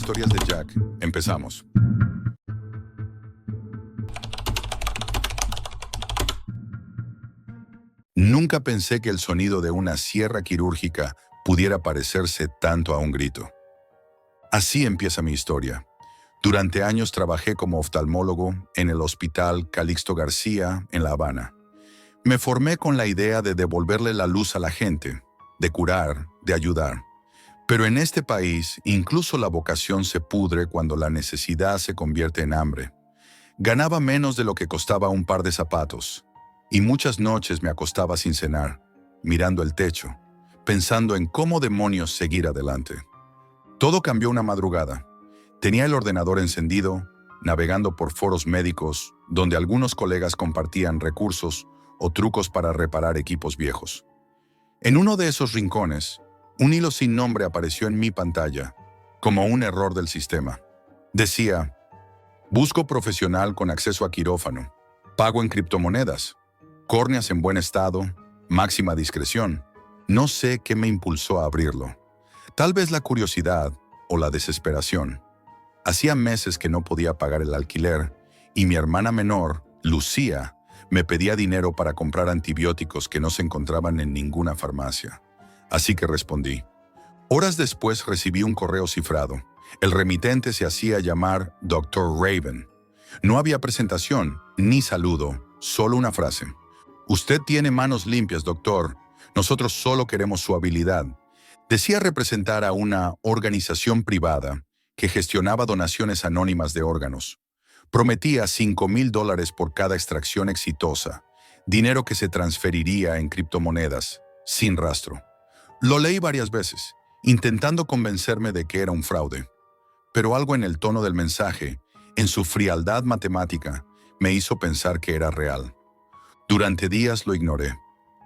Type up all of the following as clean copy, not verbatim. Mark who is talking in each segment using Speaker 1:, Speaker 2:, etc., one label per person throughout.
Speaker 1: Historias de Jack. Empezamos. Nunca pensé que el sonido de una sierra quirúrgica pudiera parecerse tanto a un grito. Así empieza mi historia. Durante años trabajé como oftalmólogo en el Hospital Calixto García en La Habana. Me formé con la idea de devolverle la luz a la gente, de curar, de ayudar. Pero en este país, incluso la vocación se pudre cuando la necesidad se convierte en hambre. Ganaba menos de lo que costaba un par de zapatos, y muchas noches me acostaba sin cenar, mirando el techo, pensando en cómo demonios seguir adelante. Todo cambió una madrugada. Tenía el ordenador encendido, navegando por foros médicos, donde algunos colegas compartían recursos o trucos para reparar equipos viejos. En uno de esos rincones, un hilo sin nombre apareció en mi pantalla, como un error del sistema. Decía: busco profesional con acceso a quirófano, pago en criptomonedas, córneas en buen estado, máxima discreción. No sé qué me impulsó a abrirlo. Tal vez la curiosidad o la desesperación. Hacía meses que no podía pagar el alquiler y mi hermana menor, Lucía, me pedía dinero para comprar antibióticos que no se encontraban en ninguna farmacia. Así que respondí. Horas después recibí un correo cifrado. El remitente se hacía llamar Dr. Raven. No había presentación ni saludo, solo una frase. Usted tiene manos limpias, doctor. Nosotros solo queremos su habilidad. Decía representar a una organización privada que gestionaba donaciones anónimas de órganos. Prometía $5,000 por cada extracción exitosa, dinero que se transferiría en criptomonedas, sin rastro. Lo leí varias veces, intentando convencerme de que era un fraude. Pero algo en el tono del mensaje, en su frialdad matemática, me hizo pensar que era real. Durante días lo ignoré,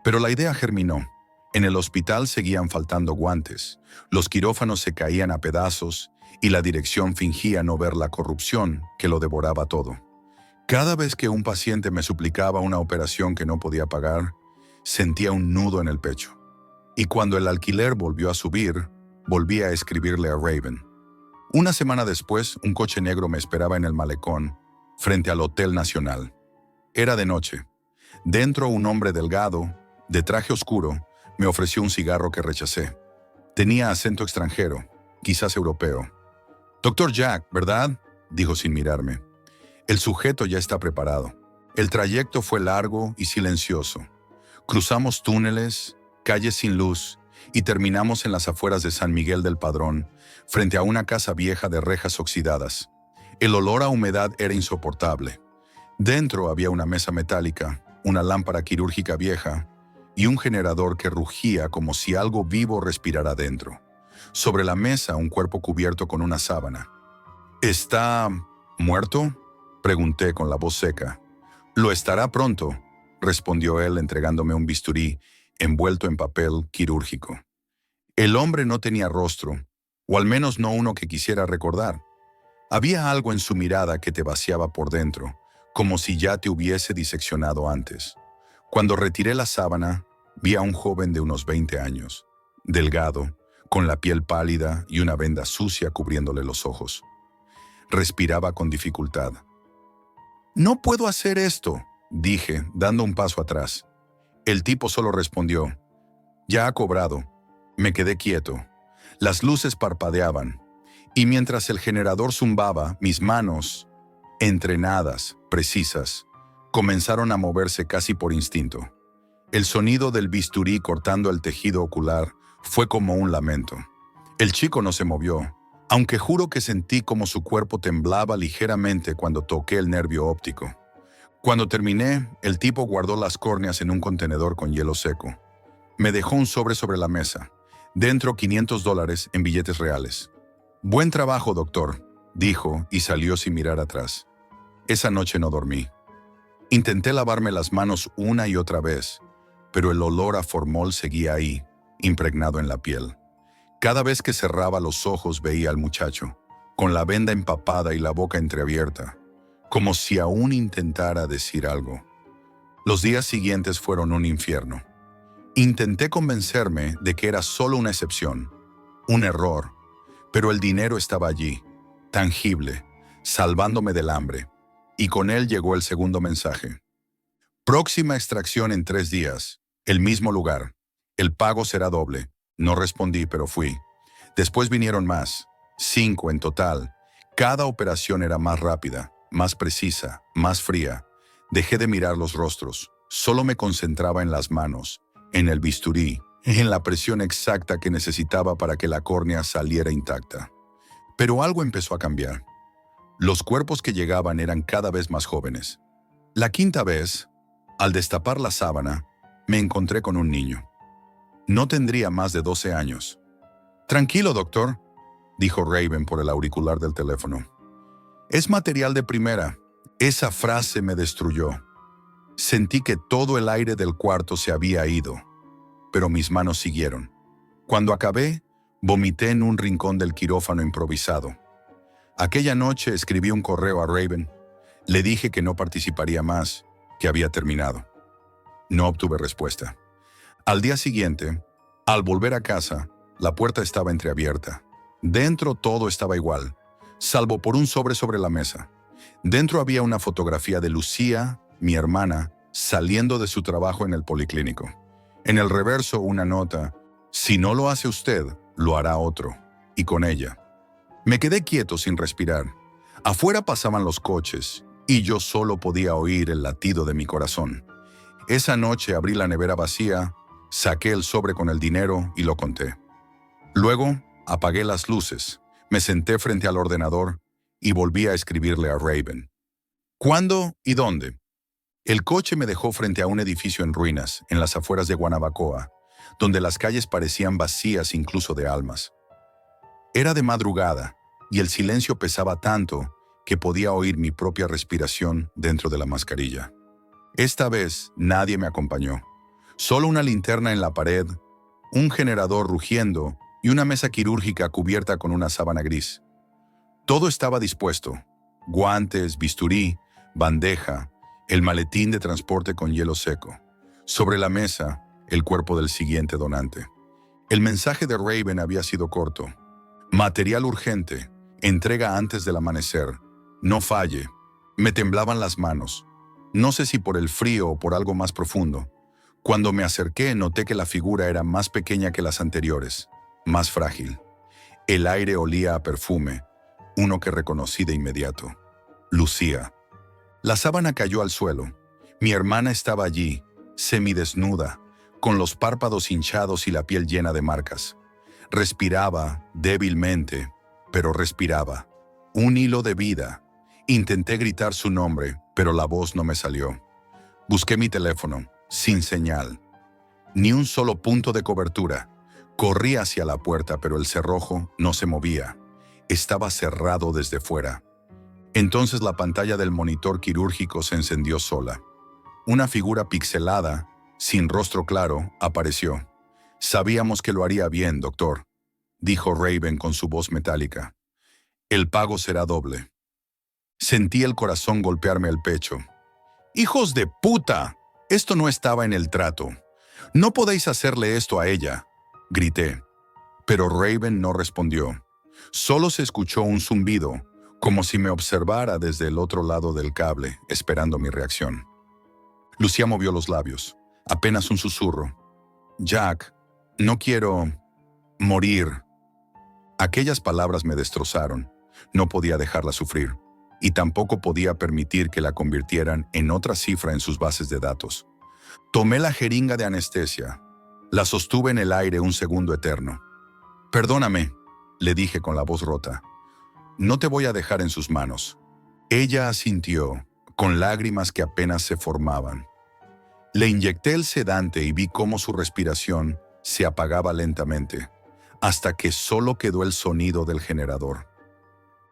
Speaker 1: pero la idea germinó. En el hospital seguían faltando guantes, los quirófanos se caían a pedazos y la dirección fingía no ver la corrupción que lo devoraba todo. Cada vez que un paciente me suplicaba una operación que no podía pagar, sentía un nudo en el pecho. Y cuando el alquiler volvió a subir, volví a escribirle a Raven. Una semana después, un coche negro me esperaba en el malecón, frente al Hotel Nacional. Era de noche. Dentro, un hombre delgado, de traje oscuro, me ofreció un cigarro que rechacé. Tenía acento extranjero, quizás europeo. «Dr. Jack, ¿verdad?», dijo sin mirarme. El sujeto ya está preparado. El trayecto fue largo y silencioso. Cruzamos túneles, calles sin luz, y terminamos en las afueras de San Miguel del Padrón, frente a una casa vieja de rejas oxidadas. El olor a humedad era insoportable. Dentro había una mesa metálica, una lámpara quirúrgica vieja y un generador que rugía como si algo vivo respirara dentro. Sobre la mesa, un cuerpo cubierto con una sábana. «¿Está muerto?», pregunté con la voz seca. «Lo estará pronto», respondió él entregándome un bisturí envuelto en papel quirúrgico. El hombre no tenía rostro, o al menos no uno que quisiera recordar. Había algo en su mirada que te vaciaba por dentro, como si ya te hubiese diseccionado antes. Cuando retiré la sábana, vi a un joven de unos 20 años, delgado, con la piel pálida y una venda sucia cubriéndole los ojos. Respiraba con dificultad. «No puedo hacer esto», dije, dando un paso atrás. El tipo solo respondió: «Ya ha cobrado». Me quedé quieto. Las luces parpadeaban, y mientras el generador zumbaba, mis manos, entrenadas, precisas, comenzaron a moverse casi por instinto. El sonido del bisturí cortando el tejido ocular fue como un lamento. El chico no se movió, aunque juro que sentí como su cuerpo temblaba ligeramente cuando toqué el nervio óptico. Cuando terminé, el tipo guardó las córneas en un contenedor con hielo seco. Me dejó un sobre la mesa. Dentro $500 en billetes reales. «Buen trabajo, doctor», dijo y salió sin mirar atrás. Esa noche no dormí. Intenté lavarme las manos una y otra vez, pero el olor a formol seguía ahí, impregnado en la piel. Cada vez que cerraba los ojos veía al muchacho, con la venda empapada y la boca entreabierta, como si aún intentara decir algo. Los días siguientes fueron un infierno. Intenté convencerme de que era solo una excepción, un error, pero el dinero estaba allí, tangible, salvándome del hambre. Y con él llegó el segundo mensaje. Próxima extracción en 3 días. El mismo lugar. El pago será doble. No respondí, pero fui. Después vinieron más. 5 en total. Cada operación era más rápida, más precisa, más fría. Dejé de mirar los rostros. Solo me concentraba en las manos, en el bisturí, en la presión exacta que necesitaba para que la córnea saliera intacta. Pero algo empezó a cambiar. Los cuerpos que llegaban eran cada vez más jóvenes. La quinta vez, al destapar la sábana, me encontré con un niño. No tendría más de 12 años. «Tranquilo, doctor», dijo Raven por el auricular del teléfono. «Es material de primera». Esa frase me destruyó. Sentí que todo el aire del cuarto se había ido, pero mis manos siguieron. Cuando acabé, vomité en un rincón del quirófano improvisado. Aquella noche escribí un correo a Raven. Le dije que no participaría más, que había terminado. No obtuve respuesta. Al día siguiente, al volver a casa, la puerta estaba entreabierta. Dentro todo estaba igual, salvo por un sobre la mesa. Dentro había una fotografía de Lucía, mi hermana, saliendo de su trabajo en el policlínico. En el reverso una nota: «Si no lo hace usted, lo hará otro», y con ella. Me quedé quieto sin respirar. Afuera pasaban los coches, y yo solo podía oír el latido de mi corazón. Esa noche abrí la nevera vacía, saqué el sobre con el dinero y lo conté. Luego apagué las luces, me senté frente al ordenador y volví a escribirle a Raven. ¿Cuándo y dónde? El coche me dejó frente a un edificio en ruinas, en las afueras de Guanabacoa, donde las calles parecían vacías incluso de almas. Era de madrugada, y el silencio pesaba tanto que podía oír mi propia respiración dentro de la mascarilla. Esta vez nadie me acompañó. Solo una linterna en la pared, un generador rugiendo y una mesa quirúrgica cubierta con una sábana gris. Todo estaba dispuesto: guantes, bisturí, bandeja, el maletín de transporte con hielo seco. Sobre la mesa, el cuerpo del siguiente donante. El mensaje de Raven había sido corto. Material urgente, entrega antes del amanecer. No falle. Me temblaban las manos. No sé si por el frío o por algo más profundo. Cuando me acerqué, noté que la figura era más pequeña que las anteriores, más frágil. El aire olía a perfume, uno que reconocí de inmediato: Lucía. La sábana cayó al suelo. Mi hermana estaba allí, semidesnuda, con los párpados hinchados y la piel llena de marcas. Respiraba, débilmente, pero respiraba. Un hilo de vida. Intenté gritar su nombre, pero la voz no me salió. Busqué mi teléfono, sin señal. Ni un solo punto de cobertura. Corrí hacia la puerta, pero el cerrojo no se movía. Estaba cerrado desde fuera. Entonces la pantalla del monitor quirúrgico se encendió sola. Una figura pixelada, sin rostro claro, apareció. «Sabíamos que lo haría bien, doctor», dijo Raven con su voz metálica. «El pago será doble». Sentí el corazón golpearme el pecho. «¡Hijos de puta! Esto no estaba en el trato. No podéis hacerle esto a ella», grité. Pero Raven no respondió. Solo se escuchó un zumbido, como si me observara desde el otro lado del cable, esperando mi reacción. Lucía movió los labios, apenas un susurro. «Jack, no quiero morir». Aquellas palabras me destrozaron. No podía dejarla sufrir, y tampoco podía permitir que la convirtieran en otra cifra en sus bases de datos. Tomé la jeringa de anestesia. La sostuve en el aire un segundo eterno. «Perdóname», le dije con la voz rota. «No te voy a dejar en sus manos». Ella asintió, con lágrimas que apenas se formaban. Le inyecté el sedante y vi cómo su respiración se apagaba lentamente, hasta que solo quedó el sonido del generador.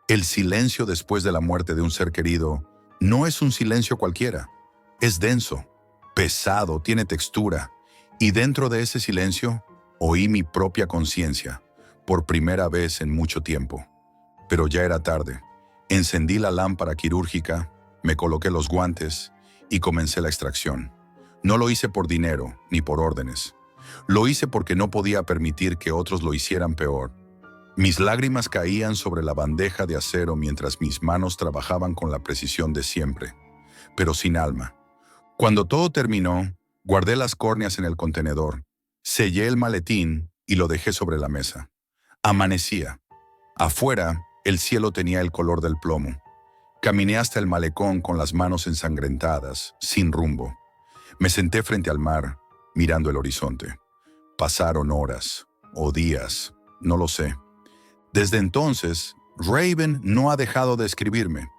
Speaker 1: El silencio después de la muerte de un ser querido no es un silencio cualquiera. Es denso, pesado, tiene textura, y dentro de ese silencio oí mi propia conciencia, por primera vez en mucho tiempo. Pero ya era tarde. Encendí la lámpara quirúrgica, me coloqué los guantes y comencé la extracción. No lo hice por dinero ni por órdenes. Lo hice porque no podía permitir que otros lo hicieran peor. Mis lágrimas caían sobre la bandeja de acero mientras mis manos trabajaban con la precisión de siempre, pero sin alma. Cuando todo terminó, guardé las córneas en el contenedor, sellé el maletín y lo dejé sobre la mesa. Amanecía. Afuera, el cielo tenía el color del plomo. Caminé hasta el malecón con las manos ensangrentadas, sin rumbo. Me senté frente al mar, mirando el horizonte. Pasaron horas o días, no lo sé. Desde entonces, Raven no ha dejado de escribirme.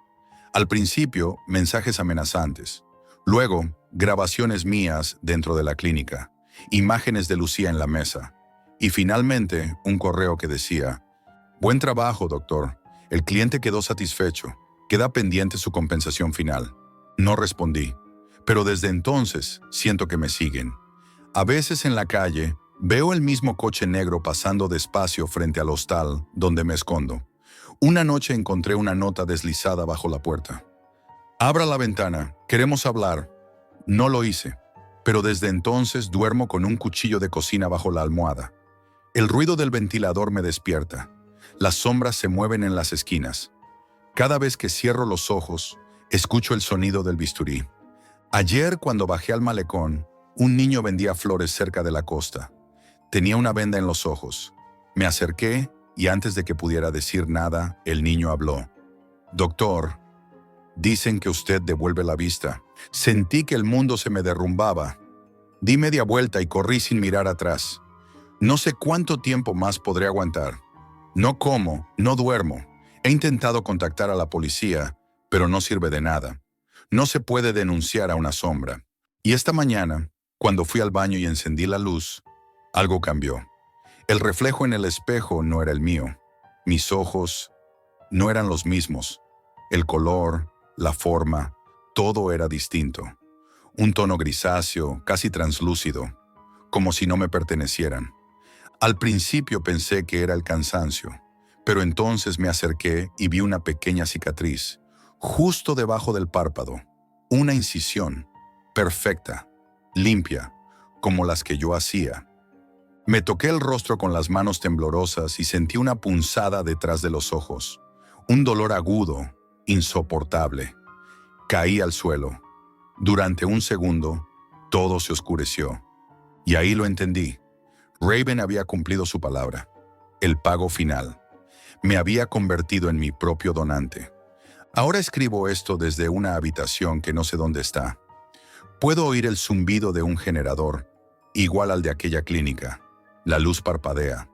Speaker 1: Al principio, mensajes amenazantes. Luego, grabaciones mías dentro de la clínica, imágenes de Lucía en la mesa. Y finalmente, un correo que decía: «Buen trabajo, doctor. El cliente quedó satisfecho. Queda pendiente su compensación final». No respondí, pero desde entonces siento que me siguen. A veces en la calle, veo el mismo coche negro pasando despacio frente al hostal donde me escondo. Una noche encontré una nota deslizada bajo la puerta. «Abra la ventana, queremos hablar». No lo hice, pero desde entonces duermo con un cuchillo de cocina bajo la almohada. El ruido del ventilador me despierta. Las sombras se mueven en las esquinas. Cada vez que cierro los ojos, escucho el sonido del bisturí. Ayer, cuando bajé al malecón, un niño vendía flores cerca de la costa. Tenía una venda en los ojos. Me acerqué y antes de que pudiera decir nada, el niño habló. «Doctor, dicen que usted devuelve la vista». Sentí que el mundo se me derrumbaba. Di media vuelta y corrí sin mirar atrás. No sé cuánto tiempo más podré aguantar. No como, no duermo. He intentado contactar a la policía, pero no sirve de nada. No se puede denunciar a una sombra. Y esta mañana, cuando fui al baño y encendí la luz, algo cambió. El reflejo en el espejo no era el mío. Mis ojos no eran los mismos. El color, la forma, todo era distinto. Un tono grisáceo, casi translúcido, como si no me pertenecieran. Al principio pensé que era el cansancio, pero entonces me acerqué y vi una pequeña cicatriz, justo debajo del párpado. Una incisión, perfecta, limpia, como las que yo hacía. Me toqué el rostro con las manos temblorosas y sentí una punzada detrás de los ojos. Un dolor agudo, insoportable. Caí al suelo. Durante un segundo, todo se oscureció. Y ahí lo entendí. Raven había cumplido su palabra. El pago final. Me había convertido en mi propio donante. Ahora escribo esto desde una habitación que no sé dónde está. Puedo oír el zumbido de un generador, igual al de aquella clínica. La luz parpadea.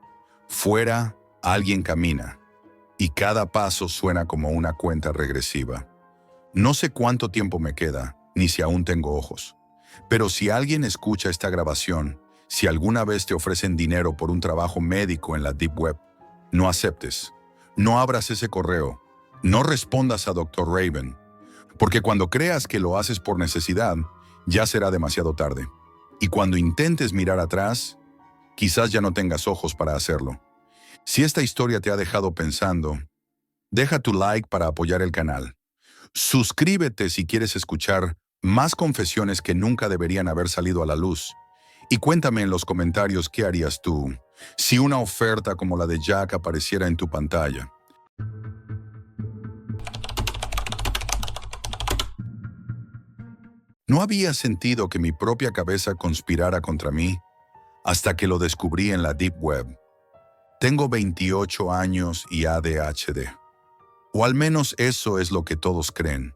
Speaker 1: Fuera, alguien camina. Y cada paso suena como una cuenta regresiva. No sé cuánto tiempo me queda, ni si aún tengo ojos. Pero si alguien escucha esta grabación, si alguna vez te ofrecen dinero por un trabajo médico en la Deep Web, no aceptes. No abras ese correo. No respondas a Dr. Raven. Porque cuando creas que lo haces por necesidad, ya será demasiado tarde. Y cuando intentes mirar atrás, quizás ya no tengas ojos para hacerlo. Si esta historia te ha dejado pensando, deja tu like para apoyar el canal. Suscríbete si quieres escuchar más confesiones que nunca deberían haber salido a la luz. Y cuéntame en los comentarios qué harías tú si una oferta como la de Jack apareciera en tu pantalla. No había sentido que mi propia cabeza conspirara contra mí hasta que lo descubrí en la Deep Web. Tengo 28 años y ADHD. O al menos eso es lo que todos creen.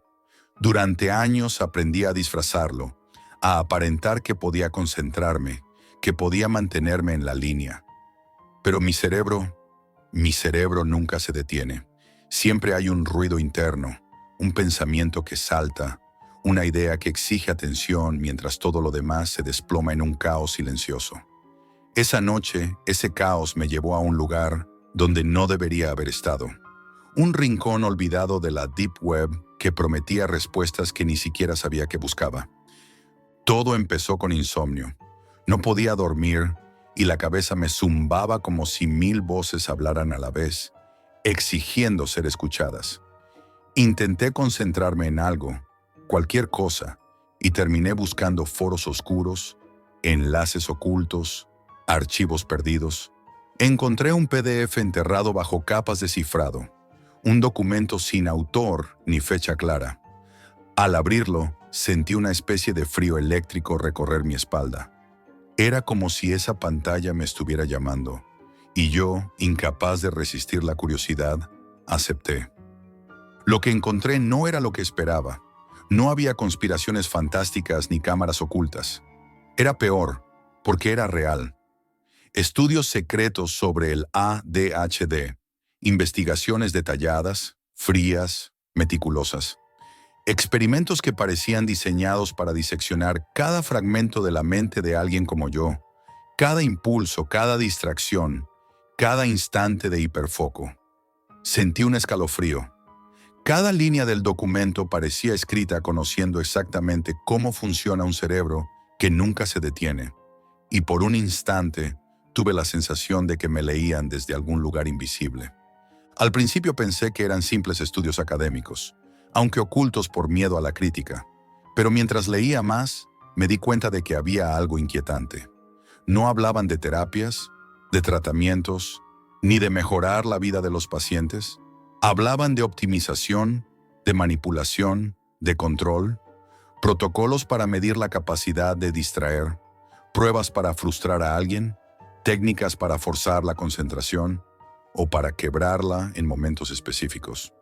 Speaker 1: Durante años aprendí a disfrazarlo, a aparentar que podía concentrarme, que podía mantenerme en la línea. Pero mi cerebro nunca se detiene. Siempre hay un ruido interno, un pensamiento que salta, una idea que exige atención mientras todo lo demás se desploma en un caos silencioso. Esa noche, ese caos me llevó a un lugar donde no debería haber estado. Un rincón olvidado de la Deep Web que prometía respuestas que ni siquiera sabía que buscaba. Todo empezó con insomnio. No podía dormir y la cabeza me zumbaba como si 1000 voces hablaran a la vez, exigiendo ser escuchadas. Intenté concentrarme en algo, cualquier cosa, y terminé buscando foros oscuros, enlaces ocultos, archivos perdidos, Encontré un PDF enterrado bajo capas de cifrado, un documento sin autor ni fecha clara. Al abrirlo, sentí una especie de frío eléctrico recorrer mi espalda. Era como si esa pantalla me estuviera llamando, y yo, incapaz de resistir la curiosidad, acepté. Lo que encontré no era lo que esperaba. No había conspiraciones fantásticas ni cámaras ocultas. Era peor, porque era real. Estudios secretos sobre el ADHD, investigaciones detalladas, frías, meticulosas. Experimentos que parecían diseñados para diseccionar cada fragmento de la mente de alguien como yo, cada impulso, cada distracción, cada instante de hiperfoco. Sentí un escalofrío. Cada línea del documento parecía escrita conociendo exactamente cómo funciona un cerebro que nunca se detiene. Y por un instante, tuve la sensación de que me leían desde algún lugar invisible. Al principio pensé que eran simples estudios académicos, aunque ocultos por miedo a la crítica. Pero mientras leía más, me di cuenta de que había algo inquietante. No hablaban de terapias, de tratamientos, ni de mejorar la vida de los pacientes. Hablaban de optimización, de manipulación, de control, protocolos para medir la capacidad de distraer, pruebas para frustrar a alguien, técnicas para forzar la concentración o para quebrarla en momentos específicos.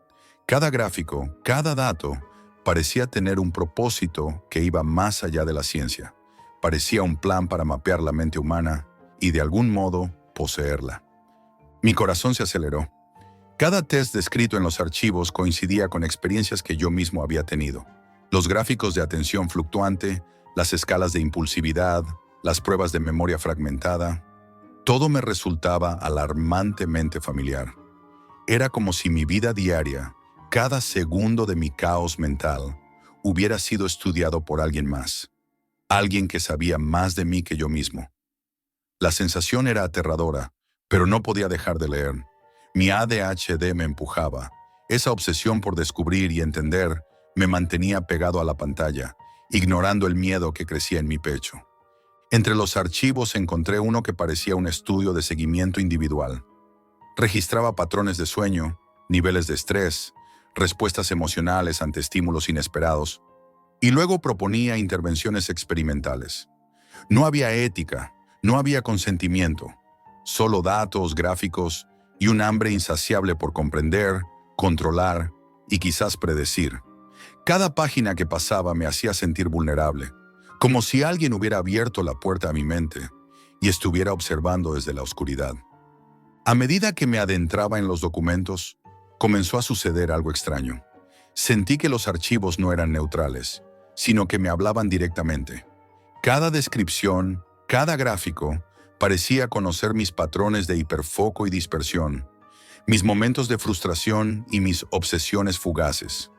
Speaker 1: Cada gráfico, cada dato, parecía tener un propósito que iba más allá de la ciencia. Parecía un plan para mapear la mente humana y, de algún modo, poseerla. Mi corazón se aceleró. Cada test descrito en los archivos coincidía con experiencias que yo mismo había tenido. Los gráficos de atención fluctuante, las escalas de impulsividad, las pruebas de memoria fragmentada. Todo me resultaba alarmantemente familiar. Era como si mi vida diaria, cada segundo de mi caos mental, hubiera sido estudiado por alguien más. Alguien que sabía más de mí que yo mismo. La sensación era aterradora, pero no podía dejar de leer. Mi ADHD me empujaba. Esa obsesión por descubrir y entender me mantenía pegado a la pantalla, ignorando el miedo que crecía en mi pecho. Entre los archivos encontré uno que parecía un estudio de seguimiento individual. Registraba patrones de sueño, niveles de estrés, respuestas emocionales ante estímulos inesperados, y luego proponía intervenciones experimentales. No había ética, no había consentimiento, solo datos, gráficos y un hambre insaciable por comprender, controlar y quizás predecir. Cada página que pasaba me hacía sentir vulnerable, como si alguien hubiera abierto la puerta a mi mente y estuviera observando desde la oscuridad. A medida que me adentraba en los documentos, comenzó a suceder algo extraño. Sentí que los archivos no eran neutrales, sino que me hablaban directamente. Cada descripción, cada gráfico, parecía conocer mis patrones de hiperfoco y dispersión, mis momentos de frustración y mis obsesiones fugaces.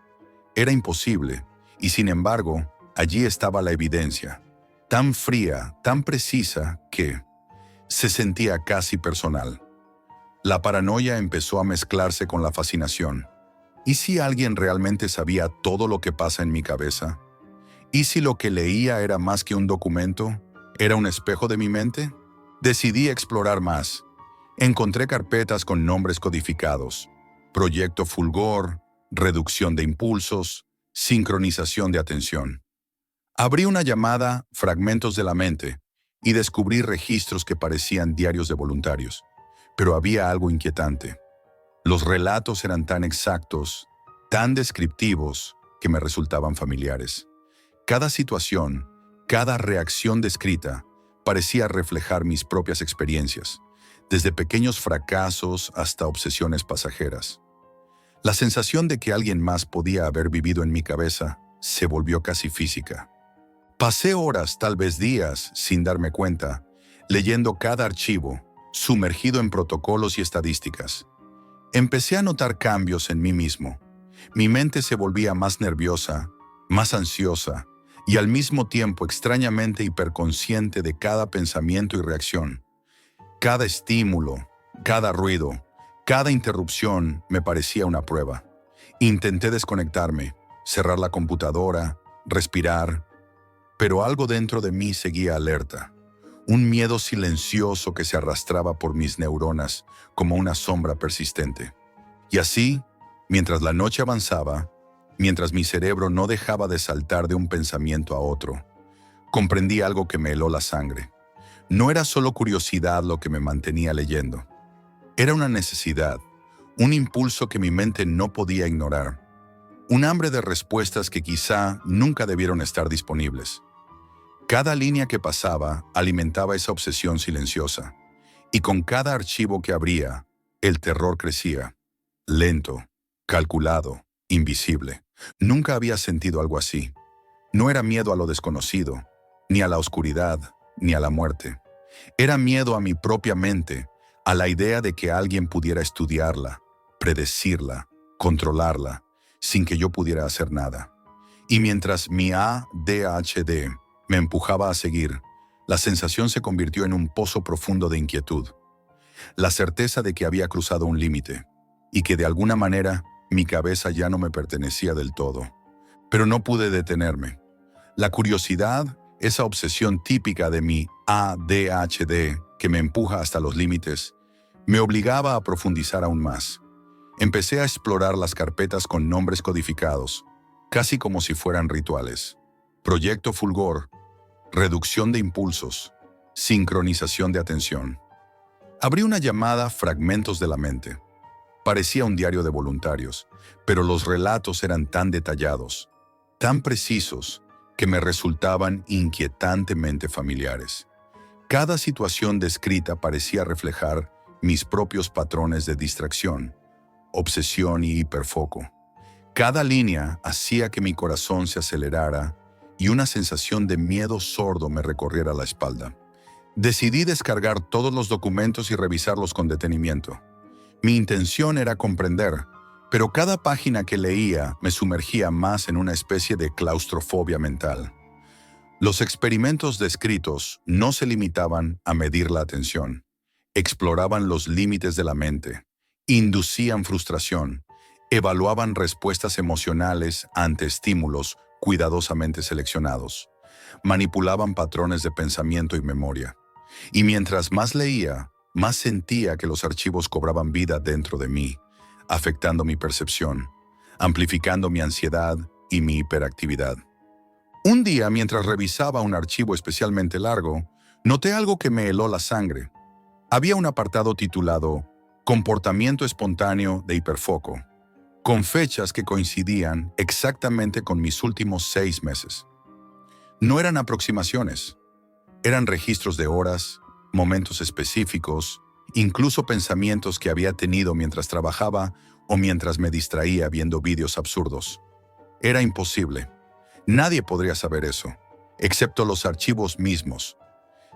Speaker 1: Era imposible, y sin embargo, allí estaba la evidencia, tan fría, tan precisa que se sentía casi personal. La paranoia empezó a mezclarse con la fascinación. ¿Y si alguien realmente sabía todo lo que pasa en mi cabeza? ¿Y si lo que leía era más que un documento? ¿Era un espejo de mi mente? Decidí explorar más. Encontré carpetas con nombres codificados: Proyecto Fulgor, reducción de impulsos, sincronización de atención. Abrí una llamada Fragmentos de la mente y descubrí registros que parecían diarios de voluntarios. Pero había algo inquietante. Los relatos eran tan exactos, tan descriptivos, que me resultaban familiares. Cada situación, cada reacción descrita, parecía reflejar mis propias experiencias, desde pequeños fracasos hasta obsesiones pasajeras. La sensación de que alguien más podía haber vivido en mi cabeza se volvió casi física. Pasé horas, tal vez días, sin darme cuenta, leyendo cada archivo, sumergido en protocolos y estadísticas. Empecé a notar cambios en mí mismo. Mi mente se volvía más nerviosa, más ansiosa, y al mismo tiempo extrañamente hiperconsciente de cada pensamiento y reacción. Cada estímulo, cada ruido, cada interrupción me parecía una prueba. Intenté desconectarme, cerrar la computadora, respirar, pero algo dentro de mí seguía alerta. un miedo silencioso que se arrastraba por mis neuronas como una sombra persistente. Y así, mientras la noche avanzaba, mientras mi cerebro no dejaba de saltar de un pensamiento a otro, comprendí algo que me heló la sangre. No era solo curiosidad lo que me mantenía leyendo. Era una necesidad, un impulso que mi mente no podía ignorar, un hambre de respuestas que quizá nunca debieron estar disponibles. Cada línea que pasaba alimentaba esa obsesión silenciosa, y con cada archivo que abría, el terror crecía, lento, calculado, invisible. Nunca había sentido algo así. No era miedo a lo desconocido, ni a la oscuridad, ni a la muerte. Era miedo a mi propia mente, a la idea de que alguien pudiera estudiarla, predecirla, controlarla, sin que yo pudiera hacer nada. Y mientras mi ADHD me empujaba a seguir, la sensación se convirtió en un pozo profundo de inquietud. La certeza de que había cruzado un límite, y que de alguna manera mi cabeza ya no me pertenecía del todo. Pero no pude detenerme. La curiosidad, esa obsesión típica de mi ADHD que me empuja hasta los límites, me obligaba a profundizar aún más. Empecé a explorar las carpetas con nombres codificados, casi como si fueran rituales. Proyecto Fulgor, reducción de impulsos, sincronización de atención. Abrí una llamada Fragmentos de la mente. Parecía un diario de voluntarios, pero los relatos eran tan detallados, tan precisos, que me resultaban inquietantemente familiares. Cada situación descrita parecía reflejar mis propios patrones de distracción, obsesión y hiperfoco. Cada línea hacía que mi corazón se acelerara y una sensación de miedo sordo me recorriera la espalda. Decidí descargar todos los documentos y revisarlos con detenimiento. Mi intención era comprender, pero cada página que leía me sumergía más en una especie de claustrofobia mental. Los experimentos descritos no se limitaban a medir la atención. Exploraban los límites de la mente, inducían frustración, evaluaban respuestas emocionales ante estímulos cuidadosamente seleccionados, manipulaban patrones de pensamiento y memoria. Y mientras más leía, más sentía que los archivos cobraban vida dentro de mí, afectando mi percepción, amplificando mi ansiedad y mi hiperactividad. Un día, mientras revisaba un archivo especialmente largo, noté algo que me heló la sangre. Había un apartado titulado Comportamiento espontáneo de hiperfoco, con fechas que coincidían exactamente con mis últimos 6 meses. No eran aproximaciones, eran registros de horas, momentos específicos, incluso pensamientos que había tenido mientras trabajaba o mientras me distraía viendo vídeos absurdos. Era imposible. Nadie podría saber eso, excepto los archivos mismos.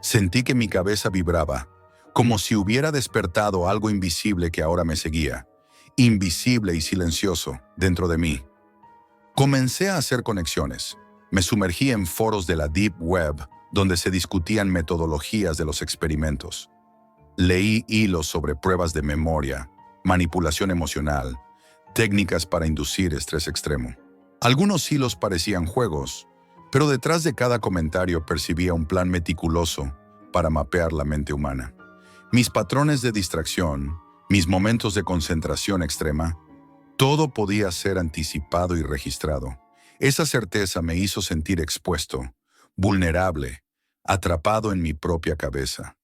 Speaker 1: Sentí que mi cabeza vibraba, como si hubiera despertado algo invisible que ahora me seguía, invisible y silencioso, dentro de mí. Comencé a hacer conexiones. Me sumergí en foros de la Deep Web, donde se discutían metodologías de los experimentos. Leí hilos sobre pruebas de memoria, manipulación emocional, técnicas para inducir estrés extremo. Algunos hilos parecían juegos, pero detrás de cada comentario percibía un plan meticuloso para mapear la mente humana. Mis patrones de distracción, mis momentos de concentración extrema, todo podía ser anticipado y registrado. Esa certeza me hizo sentir expuesto, vulnerable, atrapado en mi propia cabeza.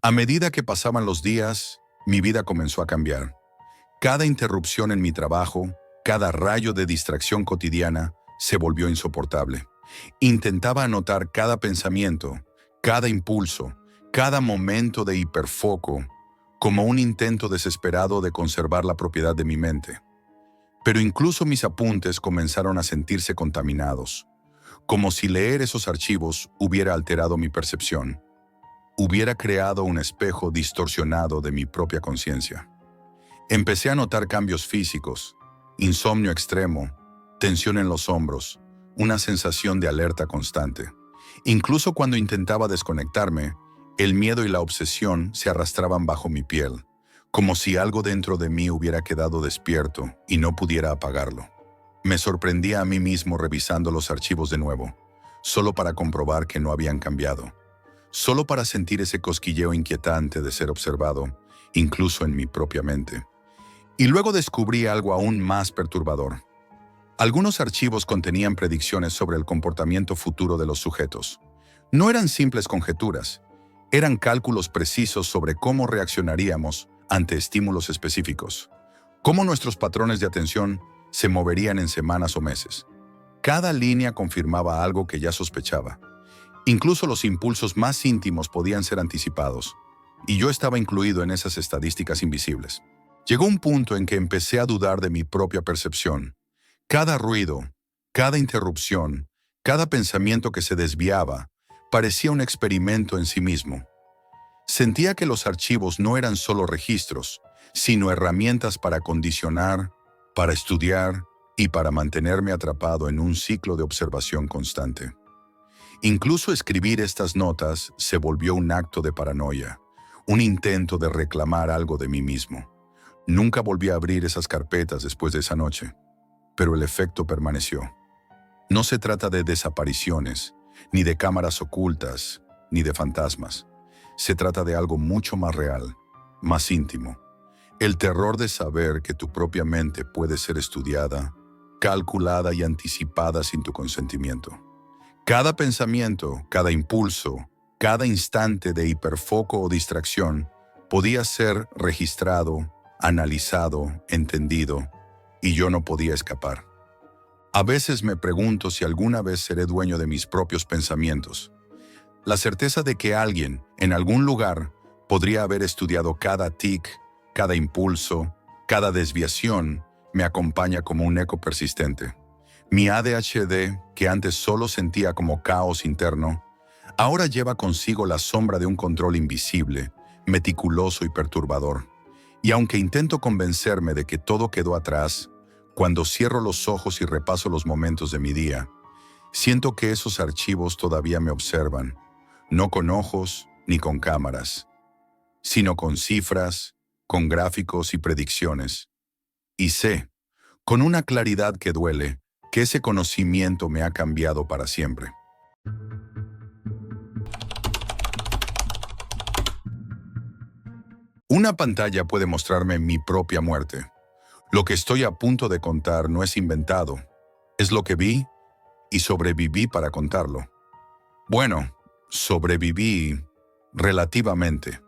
Speaker 1: A medida que pasaban los días, mi vida comenzó a cambiar. Cada interrupción en mi trabajo, cada rayo de distracción cotidiana, se volvió insoportable. Intentaba anotar cada pensamiento, cada impulso, cada momento de hiperfoco, como un intento desesperado de conservar la propiedad de mi mente. Pero incluso mis apuntes comenzaron a sentirse contaminados, como si leer esos archivos hubiera alterado mi percepción, hubiera creado un espejo distorsionado de mi propia conciencia. Empecé a notar cambios físicos, insomnio extremo, tensión en los hombros, una sensación de alerta constante. Incluso cuando intentaba desconectarme, el miedo y la obsesión se arrastraban bajo mi piel, como si algo dentro de mí hubiera quedado despierto y no pudiera apagarlo. Me sorprendía a mí mismo revisando los archivos de nuevo, solo para comprobar que no habían cambiado. solo para sentir ese cosquilleo inquietante de ser observado, incluso en mi propia mente. Y luego descubrí algo aún más perturbador. Algunos archivos contenían predicciones sobre el comportamiento futuro de los sujetos. No eran simples conjeturas, eran cálculos precisos sobre cómo reaccionaríamos ante estímulos específicos, cómo nuestros patrones de atención se moverían en semanas o meses. Cada línea confirmaba algo que ya sospechaba. Incluso los impulsos más íntimos podían ser anticipados, y yo estaba incluido en esas estadísticas invisibles. Llegó un punto en que empecé a dudar de mi propia percepción. Cada ruido, cada interrupción, cada pensamiento que se desviaba, parecía un experimento en sí mismo. Sentía que los archivos no eran solo registros, sino herramientas para condicionar, para estudiar y para mantenerme atrapado en un ciclo de observación constante. Incluso escribir estas notas se volvió un acto de paranoia, un intento de reclamar algo de mí mismo. Nunca volví a abrir esas carpetas después de esa noche, pero el efecto permaneció. No se trata de desapariciones, ni de cámaras ocultas, ni de fantasmas. Se trata de algo mucho más real, más íntimo. El terror de saber que tu propia mente puede ser estudiada, calculada y anticipada sin tu consentimiento. Cada pensamiento, cada impulso, cada instante de hiperfoco o distracción podía ser registrado, analizado, entendido, y yo no podía escapar. A veces me pregunto si alguna vez seré dueño de mis propios pensamientos. La certeza de que alguien, en algún lugar, podría haber estudiado cada tic, cada impulso, cada desviación, me acompaña como un eco persistente. Mi ADHD, que antes solo sentía como caos interno, ahora lleva consigo la sombra de un control invisible, meticuloso y perturbador. Y aunque intento convencerme de que todo quedó atrás, cuando cierro los ojos y repaso los momentos de mi día, siento que esos archivos todavía me observan, no con ojos ni con cámaras, sino con cifras, con gráficos y predicciones. Y sé, con una claridad que duele, que ese conocimiento me ha cambiado para siempre. Una pantalla puede mostrarme mi propia muerte. Lo que estoy a punto de contar no es inventado, es lo que vi y sobreviví para contarlo. Bueno, sobreviví relativamente.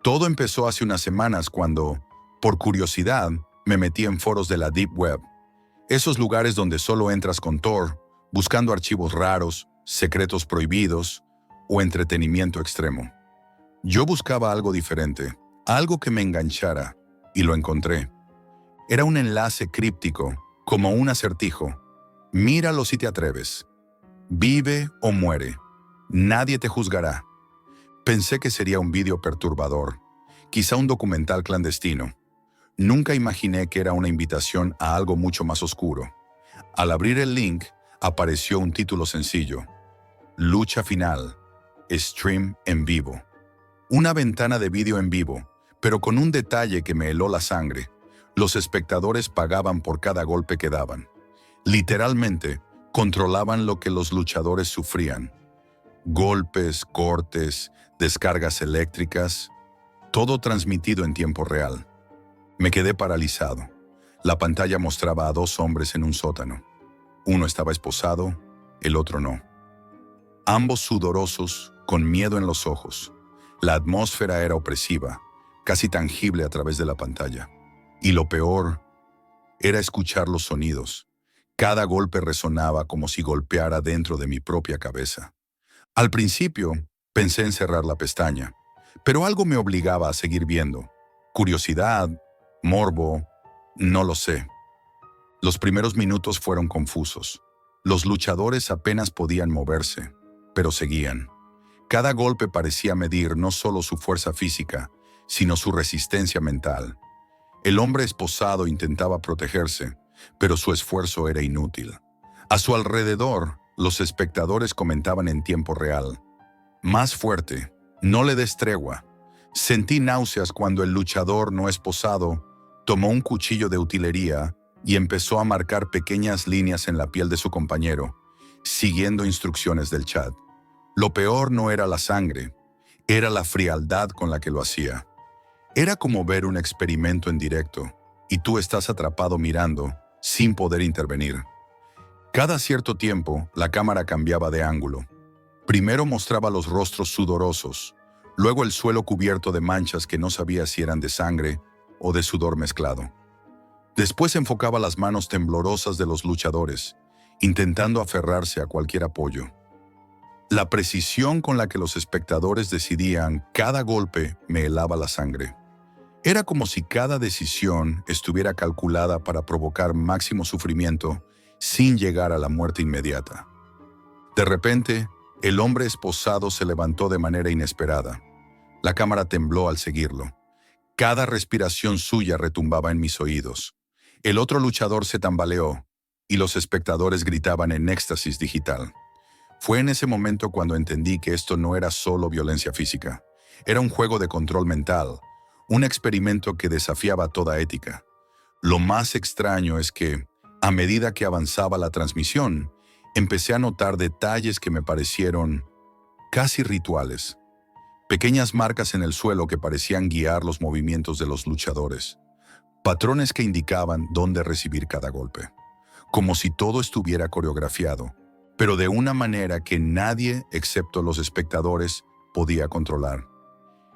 Speaker 1: Todo empezó hace unas semanas cuando, por curiosidad, me metí en foros de la Deep Web. Esos lugares donde solo entras con Tor, buscando archivos raros, secretos prohibidos o entretenimiento extremo. Yo buscaba algo diferente, algo que me enganchara, y lo encontré. Era un enlace críptico, como un acertijo. Míralo si te atreves. Vive o muere. Nadie te juzgará. Pensé que sería un vídeo perturbador, quizá un documental clandestino. Nunca imaginé que era una invitación a algo mucho más oscuro. Al abrir el link, apareció un título sencillo: Lucha final, stream en vivo. Una ventana de vídeo en vivo, pero con un detalle que me heló la sangre. Los espectadores pagaban por cada golpe que daban. Literalmente, controlaban lo que los luchadores sufrían. Golpes, cortes, descargas eléctricas, todo transmitido en tiempo real. Me quedé paralizado. La pantalla mostraba a dos hombres en un sótano. Uno estaba esposado, el otro no. Ambos sudorosos, con miedo en los ojos. La atmósfera era opresiva, casi tangible a través de la pantalla. Y lo peor era escuchar los sonidos. Cada golpe resonaba como si golpeara dentro de mi propia cabeza. Al principio, pensé en cerrar la pestaña, pero algo me obligaba a seguir viendo. Curiosidad, morbo, no lo sé. Los primeros minutos fueron confusos. Los luchadores apenas podían moverse, pero seguían. Cada golpe parecía medir no solo su fuerza física, sino su resistencia mental. El hombre esposado intentaba protegerse, pero su esfuerzo era inútil. A su alrededor, los espectadores comentaban en tiempo real: más fuerte, no le des tregua. Sentí náuseas cuando el luchador no esposado tomó un cuchillo de utilería y empezó a marcar pequeñas líneas en la piel de su compañero, siguiendo instrucciones del chat. Lo peor no era la sangre, Era la frialdad con la que lo hacía. Era como ver un experimento en directo, y tú estás atrapado mirando, sin poder intervenir. Cada cierto tiempo, la cámara cambiaba de ángulo. Primero mostraba los rostros sudorosos, luego el suelo cubierto de manchas que no sabía si eran de sangre o de sudor mezclado. Después enfocaba las manos temblorosas de los luchadores, intentando aferrarse a cualquier apoyo. La precisión con la que los espectadores decidían cada golpe me helaba la sangre. Era como si cada decisión estuviera calculada para provocar máximo sufrimiento sin llegar a la muerte inmediata. De repente, el hombre esposado se levantó de manera inesperada. La cámara tembló al seguirlo. Cada respiración suya retumbaba en mis oídos. El otro luchador se tambaleó y los espectadores gritaban en éxtasis digital. Fue en ese momento cuando entendí que esto no era solo violencia física. Era un juego de control mental, un experimento que desafiaba toda ética. Lo más extraño es que, a medida que avanzaba la transmisión, empecé a notar detalles que me parecieron casi rituales. Pequeñas marcas en el suelo que parecían guiar los movimientos de los luchadores. Patrones que indicaban dónde recibir cada golpe. Como si todo estuviera coreografiado, pero de una manera que nadie, excepto los espectadores, podía controlar.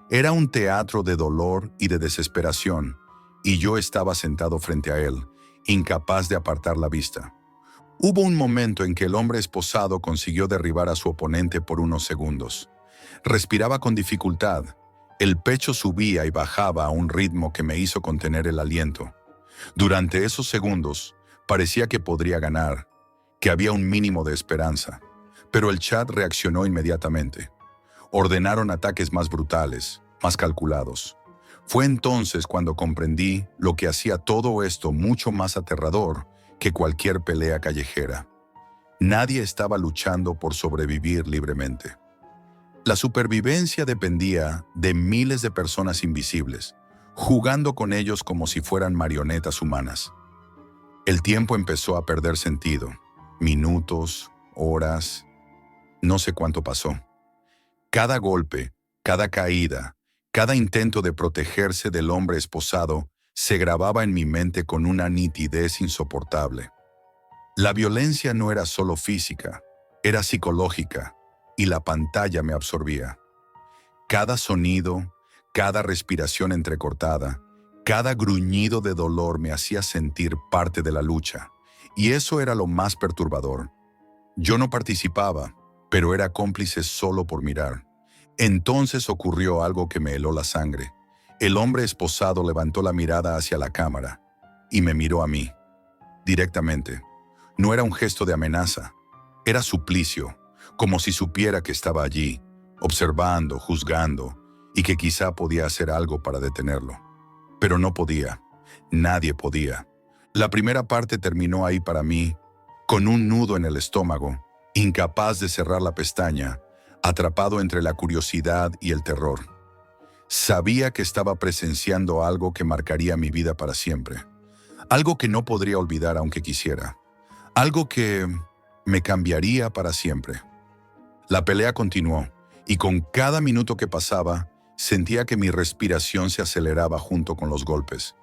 Speaker 1: Era un teatro de dolor y de desesperación, y yo estaba sentado frente a él, incapaz de apartar la vista. Hubo un momento en que el hombre esposado consiguió derribar a su oponente por unos segundos. Respiraba con dificultad. El pecho subía y bajaba a un ritmo que me hizo contener el aliento. Durante esos segundos, parecía que podría ganar, que había un mínimo de esperanza. Pero el chat reaccionó inmediatamente. Ordenaron ataques más brutales, más calculados. Fue entonces cuando comprendí lo que hacía todo esto mucho más aterrador que cualquier pelea callejera. Nadie estaba luchando por sobrevivir libremente. La supervivencia dependía de miles de personas invisibles, jugando con ellos como si fueran marionetas humanas. El tiempo empezó a perder sentido. Minutos, horas, no sé cuánto pasó. Cada golpe, cada caída, cada intento de protegerse del hombre esposado se grababa en mi mente con una nitidez insoportable. La violencia no era solo física, era psicológica, y la pantalla me absorbía. Cada sonido, cada respiración entrecortada, cada gruñido de dolor me hacía sentir parte de la lucha, y eso era lo más perturbador. Yo no participaba, pero era cómplice solo por mirar. Entonces ocurrió algo que me heló la sangre. El hombre esposado levantó la mirada hacia la cámara y me miró a mí, directamente. No era un gesto de amenaza, era suplicio, como si supiera que estaba allí, observando, juzgando, y que quizá podía hacer algo para detenerlo. Pero no podía, nadie podía. La primera parte terminó ahí para mí, con un nudo en el estómago, incapaz de cerrar la pestaña, atrapado entre la curiosidad y el terror. Sabía que estaba presenciando algo que marcaría mi vida para siempre. Algo que no podría olvidar aunque quisiera. Algo que me cambiaría para siempre. La pelea continuó, y con cada minuto que pasaba, sentía que mi respiración se aceleraba junto con los golpes.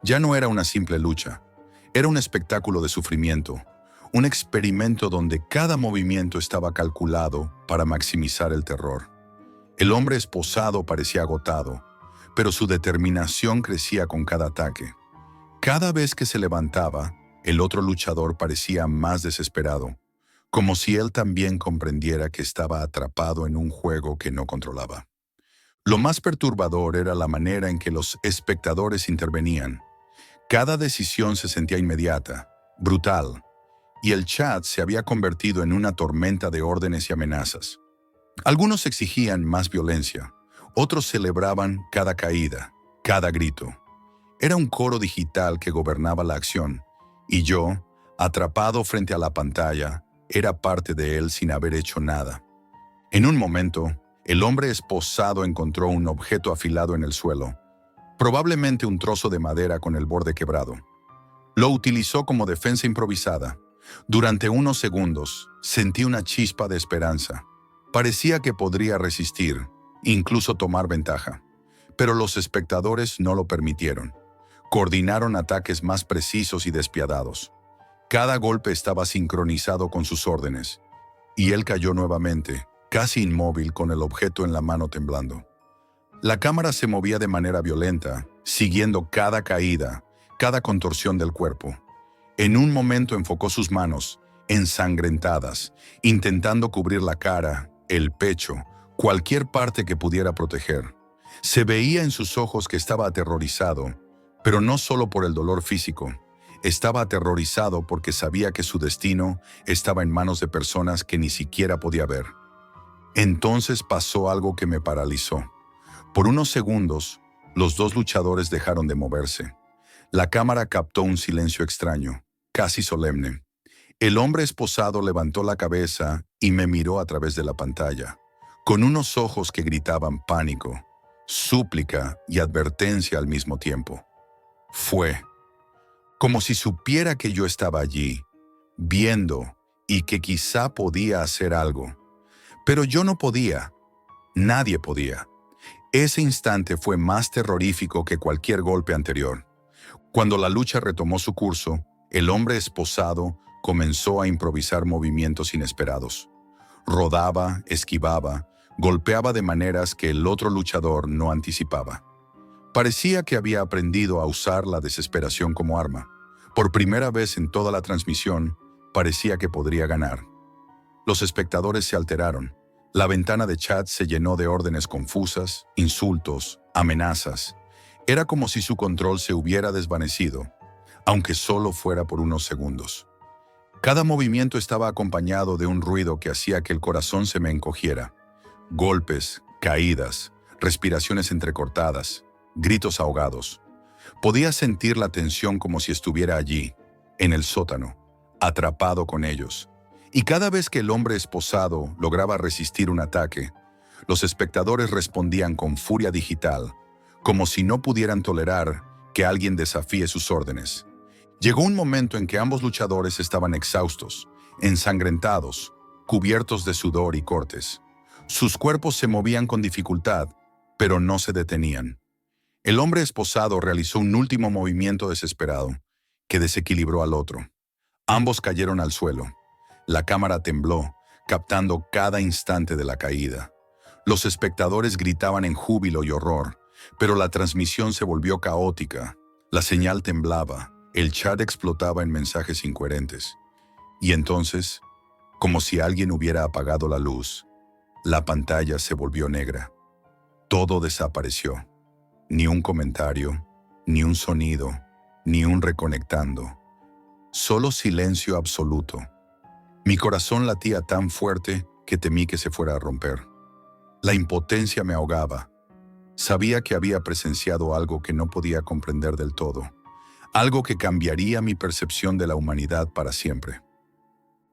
Speaker 1: Ya no era una simple lucha. Era un espectáculo de sufrimiento. Un experimento donde cada movimiento estaba calculado para maximizar el terror. El hombre esposado parecía agotado, pero su determinación crecía con cada ataque. Cada vez que se levantaba, el otro luchador parecía más desesperado, como si él también comprendiera que estaba atrapado en un juego que no controlaba. Lo más perturbador era la manera en que los espectadores intervenían. Cada decisión se sentía inmediata, brutal, y el chat se había convertido en una tormenta de órdenes y amenazas. Algunos exigían más violencia, otros celebraban cada caída, cada grito. Era un coro digital que gobernaba la acción, y yo, atrapado frente a la pantalla, era parte de él sin haber hecho nada. En un momento, el hombre esposado encontró un objeto afilado en el suelo, probablemente un trozo de madera con el borde quebrado. Lo utilizó como defensa improvisada. Durante unos segundos, sentí una chispa de esperanza. Parecía que podría resistir, incluso tomar ventaja. Pero los espectadores no lo permitieron. Coordinaron ataques más precisos y despiadados. Cada golpe estaba sincronizado con sus órdenes, y él cayó nuevamente, casi inmóvil con el objeto en la mano temblando. La cámara se movía de manera violenta, siguiendo cada caída, cada contorsión del cuerpo. En un momento enfocó sus manos, ensangrentadas, intentando cubrir la cara, el pecho, cualquier parte que pudiera proteger. Se veía en sus ojos que estaba aterrorizado, pero no solo por el dolor físico. Estaba aterrorizado porque sabía que su destino estaba en manos de personas que ni siquiera podía ver. Entonces pasó algo que me paralizó. Por unos segundos, los dos luchadores dejaron de moverse. La cámara captó un silencio extraño, casi solemne. El hombre esposado levantó la cabeza y me miró a través de la pantalla, con unos ojos que gritaban pánico, súplica y advertencia al mismo tiempo. Fue como si supiera que yo estaba allí, viendo y que quizá podía hacer algo. Pero yo no podía. Nadie podía. Ese instante fue más terrorífico que cualquier golpe anterior. Cuando la lucha retomó su curso, el hombre esposado comenzó a improvisar movimientos inesperados. Rodaba, esquivaba, golpeaba de maneras que el otro luchador no anticipaba. Parecía que había aprendido a usar la desesperación como arma. Por primera vez en toda la transmisión, parecía que podría ganar. Los espectadores se alteraron. La ventana de chat se llenó de órdenes confusas, insultos, amenazas. Era como si su control se hubiera desvanecido, aunque solo fuera por unos segundos. Cada movimiento estaba acompañado de un ruido que hacía que el corazón se me encogiera. Golpes, caídas, respiraciones entrecortadas, gritos ahogados. Podía sentir la tensión como si estuviera allí, en el sótano, atrapado con ellos. Y cada vez que el hombre esposado lograba resistir un ataque, los espectadores respondían con furia digital, como si no pudieran tolerar que alguien desafíe sus órdenes. Llegó un momento en que ambos luchadores estaban exhaustos, ensangrentados, cubiertos de sudor y cortes. Sus cuerpos se movían con dificultad, pero no se detenían. El hombre esposado realizó un último movimiento desesperado, que desequilibró al otro. Ambos cayeron al suelo. La cámara tembló, captando cada instante de la caída. Los espectadores gritaban en júbilo y horror, pero la transmisión se volvió caótica. La señal temblaba, el chat explotaba en mensajes incoherentes. Y entonces, como si alguien hubiera apagado la luz, la pantalla se volvió negra. Todo desapareció. Ni un comentario, ni un sonido, ni un reconectando. Solo silencio absoluto. Mi corazón latía tan fuerte que temí que se fuera a romper. La impotencia me ahogaba. Sabía que había presenciado algo que no podía comprender del todo, algo que cambiaría mi percepción de la humanidad para siempre.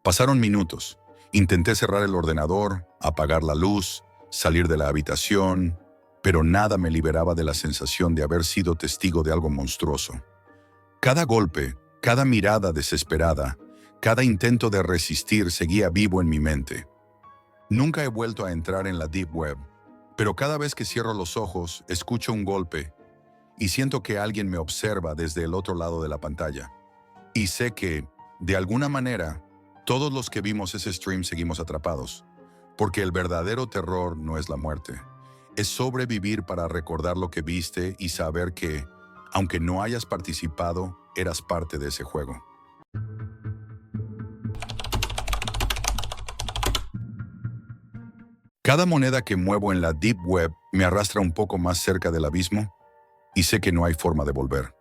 Speaker 1: Pasaron minutos. Intenté cerrar el ordenador, apagar la luz, salir de la habitación, pero nada me liberaba de la sensación de haber sido testigo de algo monstruoso. Cada golpe, cada mirada desesperada, cada intento de resistir seguía vivo en mi mente. Nunca he vuelto a entrar en la Deep Web, pero cada vez que cierro los ojos, escucho un golpe y siento que alguien me observa desde el otro lado de la pantalla. Y sé que, de alguna manera, todos los que vimos ese stream seguimos atrapados, porque el verdadero terror no es la muerte. Es sobrevivir para recordar lo que viste y saber que, aunque no hayas participado, eras parte de ese juego. Cada moneda que muevo en la Deep Web me arrastra un poco más cerca del abismo y sé que no hay forma de volver.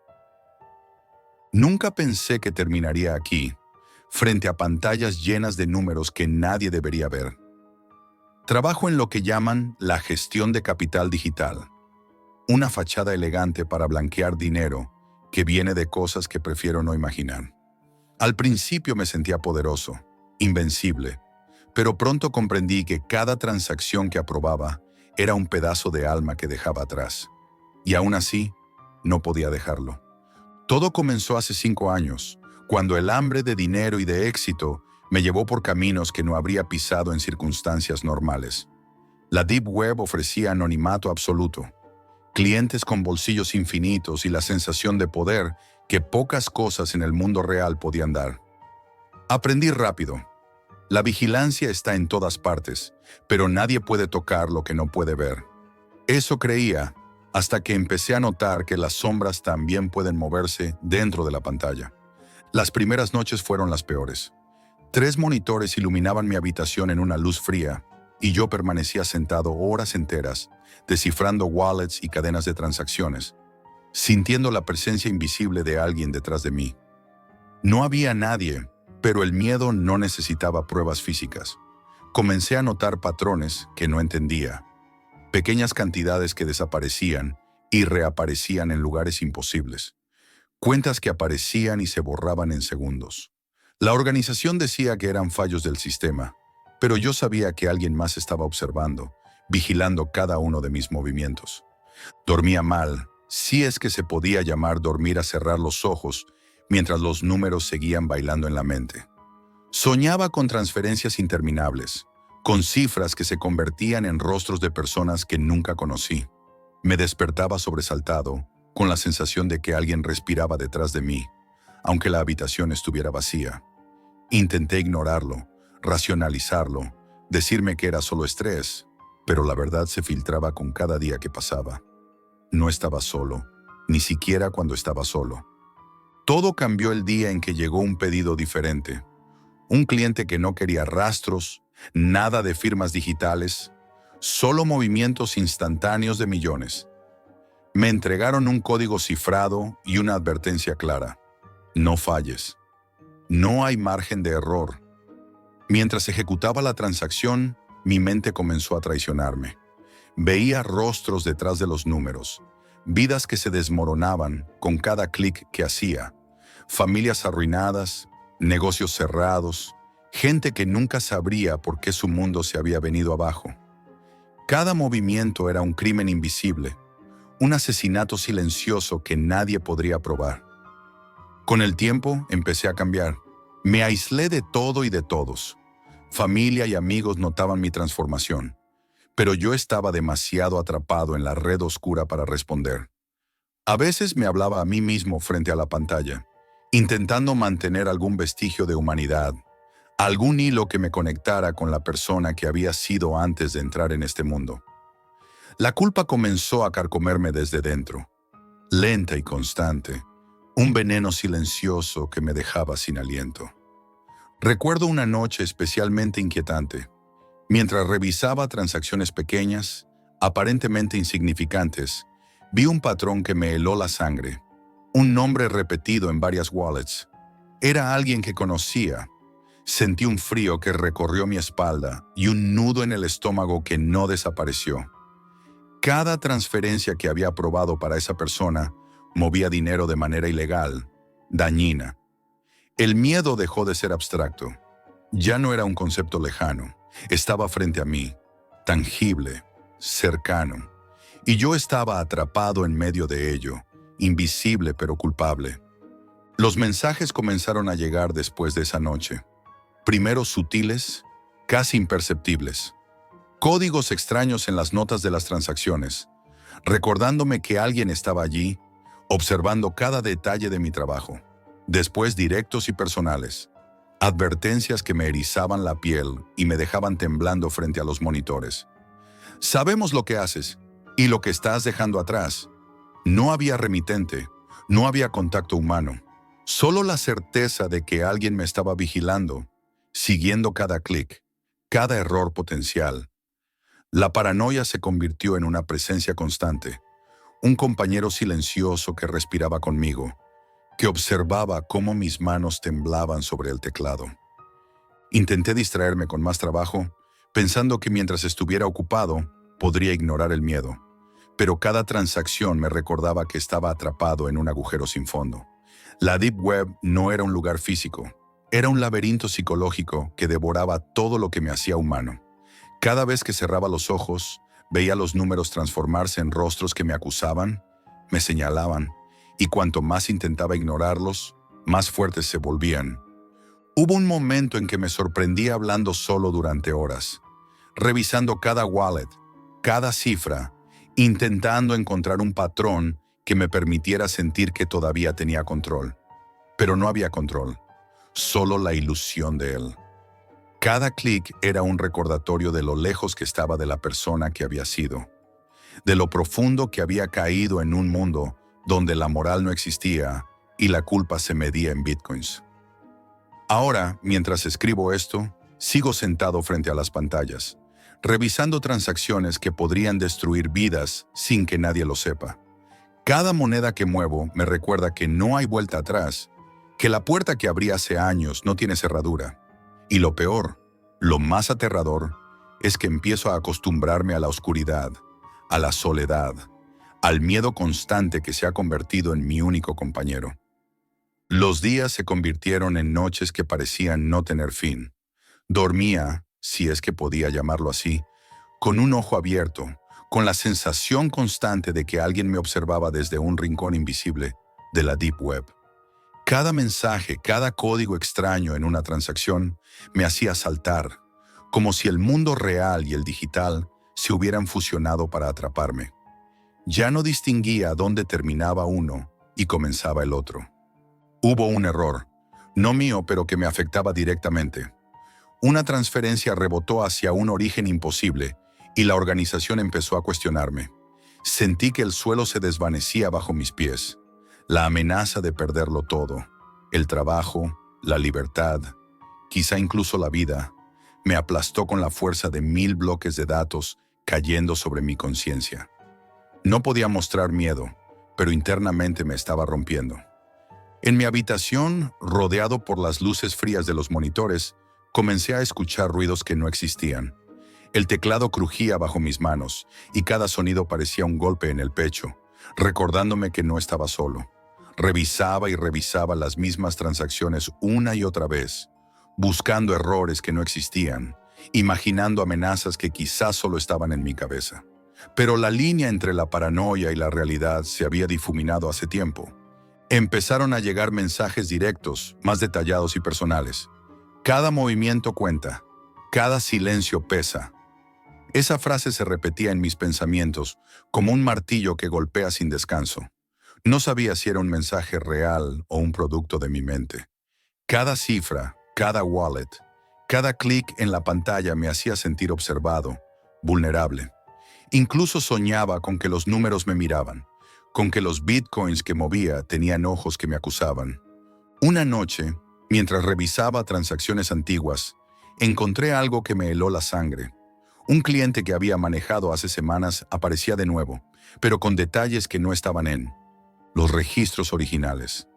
Speaker 1: Nunca pensé que terminaría aquí, frente a pantallas llenas de números que nadie debería ver. Trabajo en lo que llaman la gestión de capital digital, una fachada elegante para blanquear dinero que viene de cosas que prefiero no imaginar. Al principio me sentía poderoso, invencible, pero pronto comprendí que cada transacción que aprobaba era un pedazo de alma que dejaba atrás. Y aún así, no podía dejarlo. Todo comenzó hace 5 años, cuando el hambre de dinero y de éxito me llevó por caminos que no habría pisado en circunstancias normales. La Deep Web ofrecía anonimato absoluto, clientes con bolsillos infinitos y la sensación de poder que pocas cosas en el mundo real podían dar. Aprendí rápido. La vigilancia está en todas partes, pero nadie puede tocar lo que no puede ver. Eso creía, hasta que empecé a notar que las sombras también pueden moverse dentro de la pantalla. Las primeras noches fueron las peores. 3 monitores iluminaban mi habitación en una luz fría, y yo permanecía sentado horas enteras, descifrando wallets y cadenas de transacciones, sintiendo la presencia invisible de alguien detrás de mí. No había nadie, pero el miedo no necesitaba pruebas físicas. Comencé a notar patrones que no entendía, pequeñas cantidades que desaparecían y reaparecían en lugares imposibles, cuentas que aparecían y se borraban en segundos. La organización decía que eran fallos del sistema, pero yo sabía que alguien más estaba observando, vigilando cada uno de mis movimientos. Dormía mal, si es que se podía llamar dormir a cerrar los ojos, mientras los números seguían bailando en la mente. Soñaba con transferencias interminables, con cifras que se convertían en rostros de personas que nunca conocí. Me despertaba sobresaltado, con la sensación de que alguien respiraba detrás de mí, aunque la habitación estuviera vacía. Intenté ignorarlo, racionalizarlo, decirme que era solo estrés, pero la verdad se filtraba con cada día que pasaba. No estaba solo, ni siquiera cuando estaba solo. Todo cambió el día en que llegó un pedido diferente. Un cliente que no quería rastros, nada de firmas digitales, solo movimientos instantáneos de millones. Me entregaron un código cifrado y una advertencia clara. No falles. No hay margen de error. Mientras ejecutaba la transacción, mi mente comenzó a traicionarme. Veía rostros detrás de los números, vidas que se desmoronaban con cada clic que hacía, familias arruinadas, negocios cerrados, gente que nunca sabría por qué su mundo se había venido abajo. Cada movimiento era un crimen invisible, un asesinato silencioso que nadie podría probar. Con el tiempo empecé a cambiar. Me aislé de todo y de todos. Familia y amigos notaban mi transformación, pero yo estaba demasiado atrapado en la red oscura para responder. A veces me hablaba a mí mismo frente a la pantalla, intentando mantener algún vestigio de humanidad, algún hilo que me conectara con la persona que había sido antes de entrar en este mundo. La culpa comenzó a carcomerme desde dentro, lenta y constante, un veneno silencioso que me dejaba sin aliento. Recuerdo una noche especialmente inquietante. Mientras revisaba transacciones pequeñas, aparentemente insignificantes, vi un patrón que me heló la sangre. Un nombre repetido en varias wallets. Era alguien que conocía. Sentí un frío que recorrió mi espalda y un nudo en el estómago que no desapareció. Cada transferencia que había aprobado para esa persona movía dinero de manera ilegal, dañina. El miedo dejó de ser abstracto. Ya no era un concepto lejano. Estaba frente a mí, tangible, cercano. Y yo estaba atrapado en medio de ello, invisible pero culpable. Los mensajes comenzaron a llegar después de esa noche. Primero sutiles, casi imperceptibles. Códigos extraños en las notas de las transacciones, recordándome que alguien estaba allí, observando cada detalle de mi trabajo. Después directos y personales. Advertencias que me erizaban la piel y me dejaban temblando frente a los monitores. Sabemos lo que haces y lo que estás dejando atrás. No había remitente, no había contacto humano. Solo la certeza de que alguien me estaba vigilando, siguiendo cada clic, cada error potencial. La paranoia se convirtió en una presencia constante, un compañero silencioso que respiraba conmigo, que observaba cómo mis manos temblaban sobre el teclado. Intenté distraerme con más trabajo, pensando que mientras estuviera ocupado, podría ignorar el miedo, pero cada transacción me recordaba que estaba atrapado en un agujero sin fondo. La Deep Web no era un lugar físico, era un laberinto psicológico que devoraba todo lo que me hacía humano. Cada vez que cerraba los ojos, veía los números transformarse en rostros que me acusaban, me señalaban, y cuanto más intentaba ignorarlos, más fuertes se volvían. Hubo un momento en que me sorprendí hablando solo durante horas, revisando cada wallet, cada cifra, intentando encontrar un patrón que me permitiera sentir que todavía tenía control. Pero no había control, solo la ilusión de él. Cada clic era un recordatorio de lo lejos que estaba de la persona que había sido, de lo profundo que había caído en un mundo donde la moral no existía y la culpa se medía en bitcoins. Ahora, mientras escribo esto, sigo sentado frente a las pantallas, revisando transacciones que podrían destruir vidas sin que nadie lo sepa. Cada moneda que muevo me recuerda que no hay vuelta atrás, que la puerta que abrí hace años no tiene cerradura. Y lo peor, lo más aterrador, es que empiezo a acostumbrarme a la oscuridad, a la soledad, al miedo constante que se ha convertido en mi único compañero. Los días se convirtieron en noches que parecían no tener fin. Dormía, si es que podía llamarlo así, con un ojo abierto, con la sensación constante de que alguien me observaba desde un rincón invisible de la Deep Web. Cada mensaje, cada código extraño en una transacción me hacía saltar, como si el mundo real y el digital se hubieran fusionado para atraparme. Ya no distinguía dónde terminaba uno y comenzaba el otro. Hubo un error, no mío, pero que me afectaba directamente. Una transferencia rebotó hacia un origen imposible y la organización empezó a cuestionarme. Sentí que el suelo se desvanecía bajo mis pies. La amenaza de perderlo todo, el trabajo, la libertad, quizá incluso la vida, me aplastó con la fuerza de 1000 bloques de datos cayendo sobre mi conciencia. No podía mostrar miedo, pero internamente me estaba rompiendo. En mi habitación, rodeado por las luces frías de los monitores, comencé a escuchar ruidos que no existían. El teclado crujía bajo mis manos y cada sonido parecía un golpe en el pecho, recordándome que no estaba solo. Revisaba y revisaba las mismas transacciones una y otra vez, buscando errores que no existían, imaginando amenazas que quizás solo estaban en mi cabeza. Pero la línea entre la paranoia y la realidad se había difuminado hace tiempo. Empezaron a llegar mensajes directos, más detallados y personales. Cada movimiento cuenta, cada silencio pesa. Esa frase se repetía en mis pensamientos como un martillo que golpea sin descanso. No sabía si era un mensaje real o un producto de mi mente. Cada cifra, cada wallet, cada clic en la pantalla me hacía sentir observado, vulnerable. Incluso soñaba con que los números me miraban, con que los bitcoins que movía tenían ojos que me acusaban. Una noche, mientras revisaba transacciones antiguas, encontré algo que me heló la sangre. Un cliente que había manejado hace semanas aparecía de nuevo, pero con detalles que no estaban en los registros originales.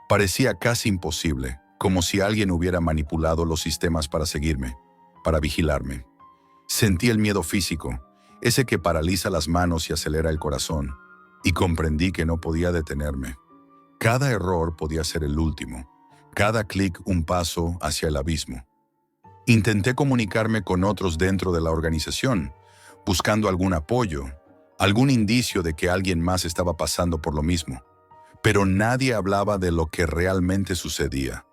Speaker 1: Parecía casi imposible, como si alguien hubiera manipulado los sistemas para seguirme, para vigilarme. Sentí el miedo físico, ese que paraliza las manos y acelera el corazón, y comprendí que no podía detenerme. Cada error podía ser el último, cada clic un paso hacia el abismo. Intenté comunicarme con otros dentro de la organización, buscando algún apoyo, algún indicio de que alguien más estaba pasando por lo mismo. Pero nadie hablaba de lo que realmente sucedía.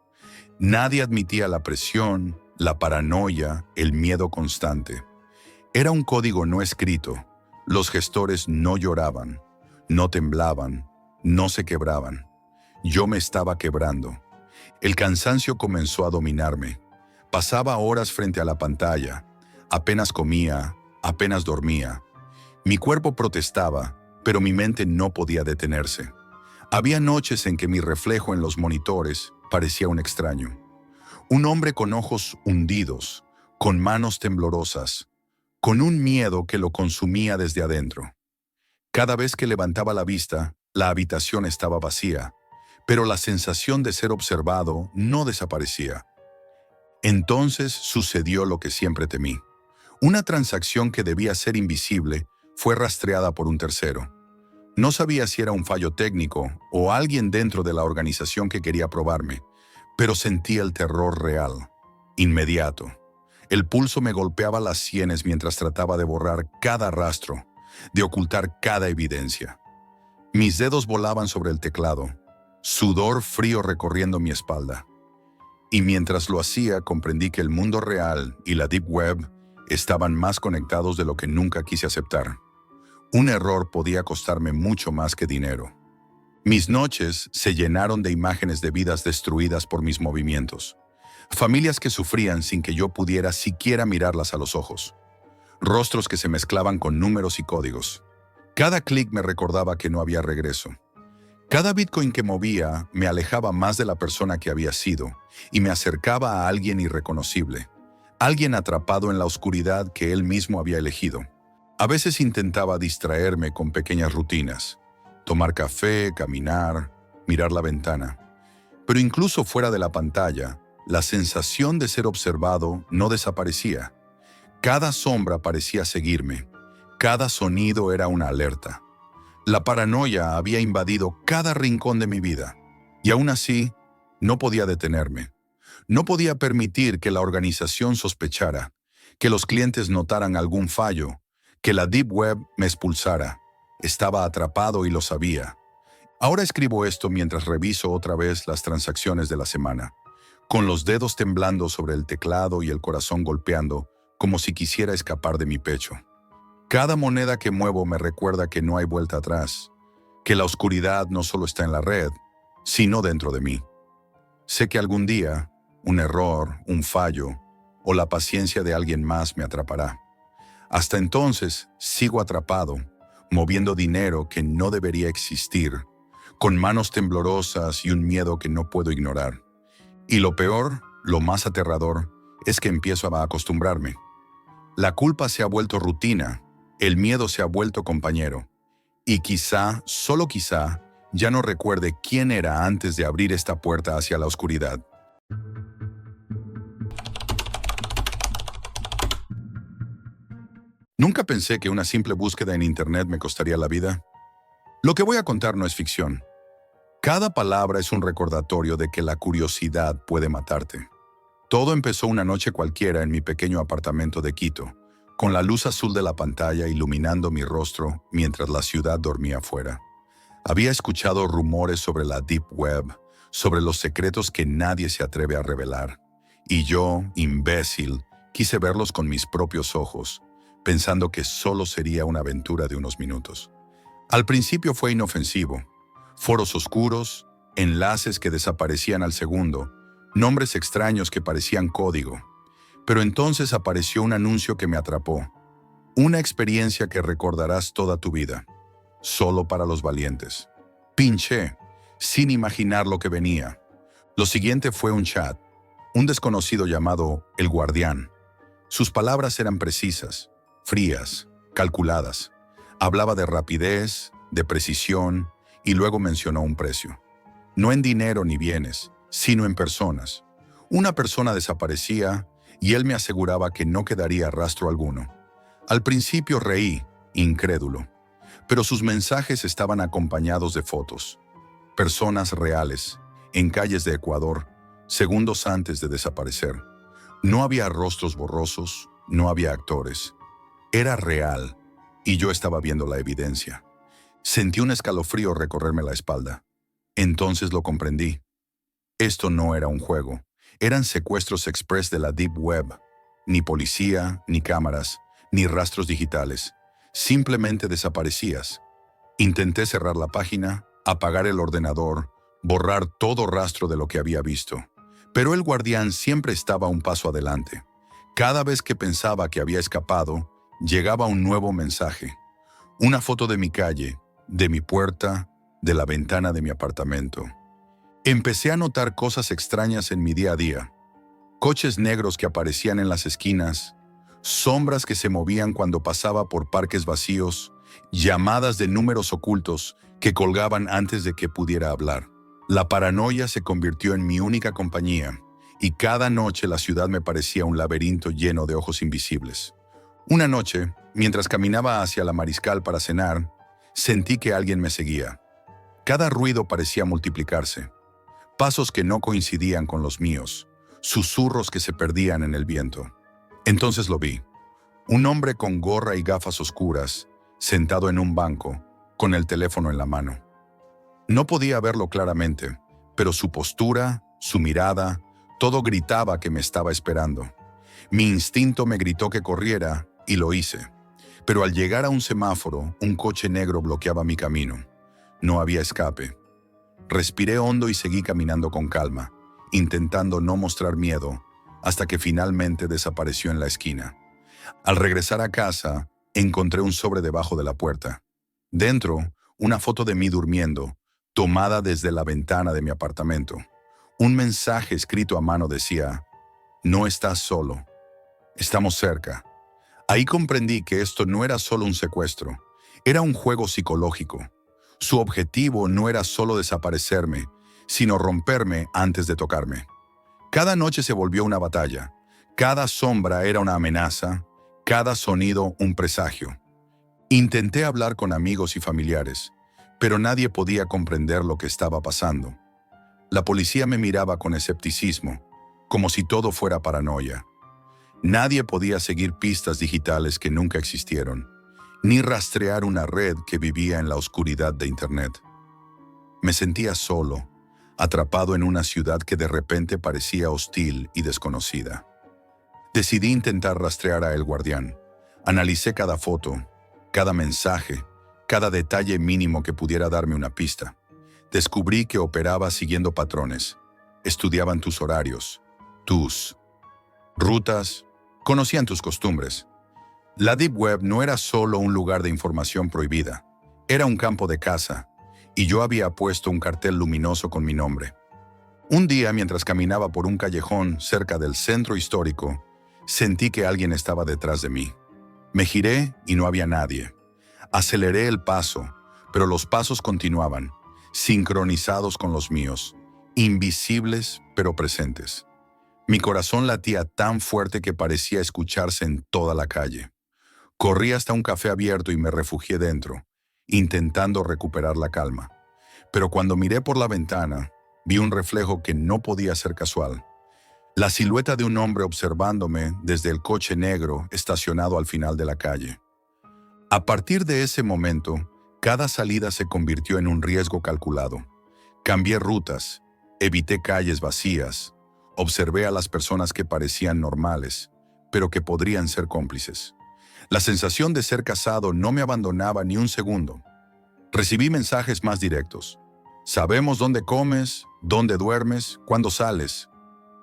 Speaker 1: Nadie admitía la presión, la paranoia, el miedo constante. Era un código no escrito. Los gestores no lloraban, no temblaban, no se quebraban. Yo me estaba quebrando. El cansancio comenzó a dominarme. Pasaba horas frente a la pantalla. Apenas comía, apenas dormía. Mi cuerpo protestaba, pero mi mente no podía detenerse. Había noches en que mi reflejo en los monitores parecía un extraño. Un hombre con ojos hundidos, con manos temblorosas, con un miedo que lo consumía desde adentro. Cada vez que levantaba la vista, la habitación estaba vacía, pero la sensación de ser observado no desaparecía. Entonces sucedió lo que siempre temí. Una transacción que debía ser invisible fue rastreada por un tercero. No sabía si era un fallo técnico o alguien dentro de la organización que quería probarme, pero sentí el terror real, inmediato. El pulso me golpeaba las sienes mientras trataba de borrar cada rastro, de ocultar cada evidencia. Mis dedos volaban sobre el teclado, sudor frío recorriendo mi espalda. Y mientras lo hacía, comprendí que el mundo real y la Deep Web estaban más conectados de lo que nunca quise aceptar. Un error podía costarme mucho más que dinero. Mis noches se llenaron de imágenes de vidas destruidas por mis movimientos. Familias que sufrían sin que yo pudiera siquiera mirarlas a los ojos. Rostros que se mezclaban con números y códigos. Cada clic me recordaba que no había regreso. Cada Bitcoin que movía me alejaba más de la persona que había sido y me acercaba a alguien irreconocible, alguien atrapado en la oscuridad que él mismo había elegido. A veces intentaba distraerme con pequeñas rutinas, tomar café, caminar, mirar la ventana. Pero incluso fuera de la pantalla, la sensación de ser observado no desaparecía. Cada sombra parecía seguirme, cada sonido era una alerta. La paranoia había invadido cada rincón de mi vida, y aún así, no podía detenerme. No podía permitir que la organización sospechara, que los clientes notaran algún fallo, que la Deep Web me expulsara. Estaba atrapado y lo sabía. Ahora escribo esto mientras reviso otra vez las transacciones de la semana, con los dedos temblando sobre el teclado y el corazón golpeando, como si quisiera escapar de mi pecho. Cada moneda que muevo me recuerda que no hay vuelta atrás, que la oscuridad no solo está en la red, sino dentro de mí. Sé que algún día, un error, un fallo, o la paciencia de alguien más me atrapará. Hasta entonces, sigo atrapado, moviendo dinero que no debería existir, con manos temblorosas y un miedo que no puedo ignorar. Y lo peor, lo más aterrador, es que empiezo a acostumbrarme. La culpa se ha vuelto rutina, el miedo se ha vuelto compañero. Y quizá, solo quizá, ya no recuerde quién era antes de abrir esta puerta hacia la oscuridad. Nunca pensé que una simple búsqueda en Internet me costaría la vida. Lo que voy a contar no es ficción. Cada palabra es un recordatorio de que la curiosidad puede matarte. Todo empezó una noche cualquiera en mi pequeño apartamento de Quito, con la luz azul de la pantalla iluminando mi rostro mientras la ciudad dormía afuera. Había escuchado rumores sobre la Deep Web, sobre los secretos que nadie se atreve a revelar. Y yo, imbécil, quise verlos con mis propios ojos, pensando que solo sería una aventura de unos minutos. Al principio fue inofensivo. Foros oscuros, enlaces que desaparecían al segundo, nombres extraños que parecían código. Pero entonces apareció un anuncio que me atrapó. Una experiencia que recordarás toda tu vida. Solo para los valientes. Pinché, sin imaginar lo que venía. Lo siguiente fue un chat. Un desconocido llamado El Guardián. Sus palabras eran precisas, frías, calculadas. Hablaba de rapidez, de precisión, y luego mencionó un precio. No en dinero ni bienes, sino en personas. Una persona desaparecía y él me aseguraba que no quedaría rastro alguno. Al principio reí, incrédulo, pero sus mensajes estaban acompañados de fotos. Personas reales, en calles de Ecuador, segundos antes de desaparecer. No había rostros borrosos, no había actores. Era real, y yo estaba viendo la evidencia. Sentí un escalofrío recorrerme la espalda. Entonces lo comprendí. Esto no era un juego. Eran secuestros express de la Deep Web. Ni policía, ni cámaras, ni rastros digitales. Simplemente desaparecías. Intenté cerrar la página, apagar el ordenador, borrar todo rastro de lo que había visto. Pero el guardián siempre estaba un paso adelante. Cada vez que pensaba que había escapado, llegaba un nuevo mensaje. Una foto de mi calle, de mi puerta, de la ventana de mi apartamento. Empecé a notar cosas extrañas en mi día a día. Coches negros que aparecían en las esquinas, sombras que se movían cuando pasaba por parques vacíos, llamadas de números ocultos que colgaban antes de que pudiera hablar. La paranoia se convirtió en mi única compañía, y cada noche la ciudad me parecía un laberinto lleno de ojos invisibles. Una noche, mientras caminaba hacia la Mariscal para cenar, sentí que alguien me seguía. Cada ruido parecía multiplicarse. Pasos que no coincidían con los míos, susurros que se perdían en el viento. Entonces lo vi. Un hombre con gorra y gafas oscuras, sentado en un banco, con el teléfono en la mano. No podía verlo claramente, pero su postura, su mirada, todo gritaba que me estaba esperando. Mi instinto me gritó que corriera y lo hice. Pero al llegar a un semáforo, un coche negro bloqueaba mi camino. No había escape. Respiré hondo y seguí caminando con calma, intentando no mostrar miedo, hasta que finalmente desapareció en la esquina. Al regresar a casa, encontré un sobre debajo de la puerta. Dentro, una foto de mí durmiendo, tomada desde la ventana de mi apartamento. Un mensaje escrito a mano decía: "No estás solo. Estamos cerca". Ahí comprendí que esto no era solo un secuestro, era un juego psicológico. Su objetivo no era solo desaparecerme, sino romperme antes de tocarme. Cada noche se volvió una batalla. Cada sombra era una amenaza, cada sonido un presagio. Intenté hablar con amigos y familiares, pero nadie podía comprender lo que estaba pasando. La policía me miraba con escepticismo, como si todo fuera paranoia. Nadie podía seguir pistas digitales que nunca existieron, ni rastrear una red que vivía en la oscuridad de Internet. Me sentía solo, atrapado en una ciudad que de repente parecía hostil y desconocida. Decidí intentar rastrear a El Guardián. Analicé cada foto, cada mensaje, cada detalle mínimo que pudiera darme una pista. Descubrí que operaba siguiendo patrones. Estudiaban tus horarios, tus rutas, conocían tus costumbres. La Deep Web no era solo un lugar de información prohibida, era un campo de caza, y yo había puesto un cartel luminoso con mi nombre. Un día, mientras caminaba por un callejón cerca del centro histórico, sentí que alguien estaba detrás de mí. Me giré y no había nadie. Aceleré el paso, pero los pasos continuaban, sincronizados con los míos, invisibles pero presentes. Mi corazón latía tan fuerte que parecía escucharse en toda la calle. Corrí hasta un café abierto y me refugié dentro, intentando recuperar la calma. Pero cuando miré por la ventana, vi un reflejo que no podía ser casual. La silueta de un hombre observándome desde el coche negro estacionado al final de la calle. A partir de ese momento, cada salida se convirtió en un riesgo calculado. Cambié rutas, evité calles vacías, observé a las personas que parecían normales, pero que podrían ser cómplices. La sensación de ser cazado no me abandonaba ni un segundo. Recibí mensajes más directos. Sabemos dónde comes, dónde duermes, cuándo sales.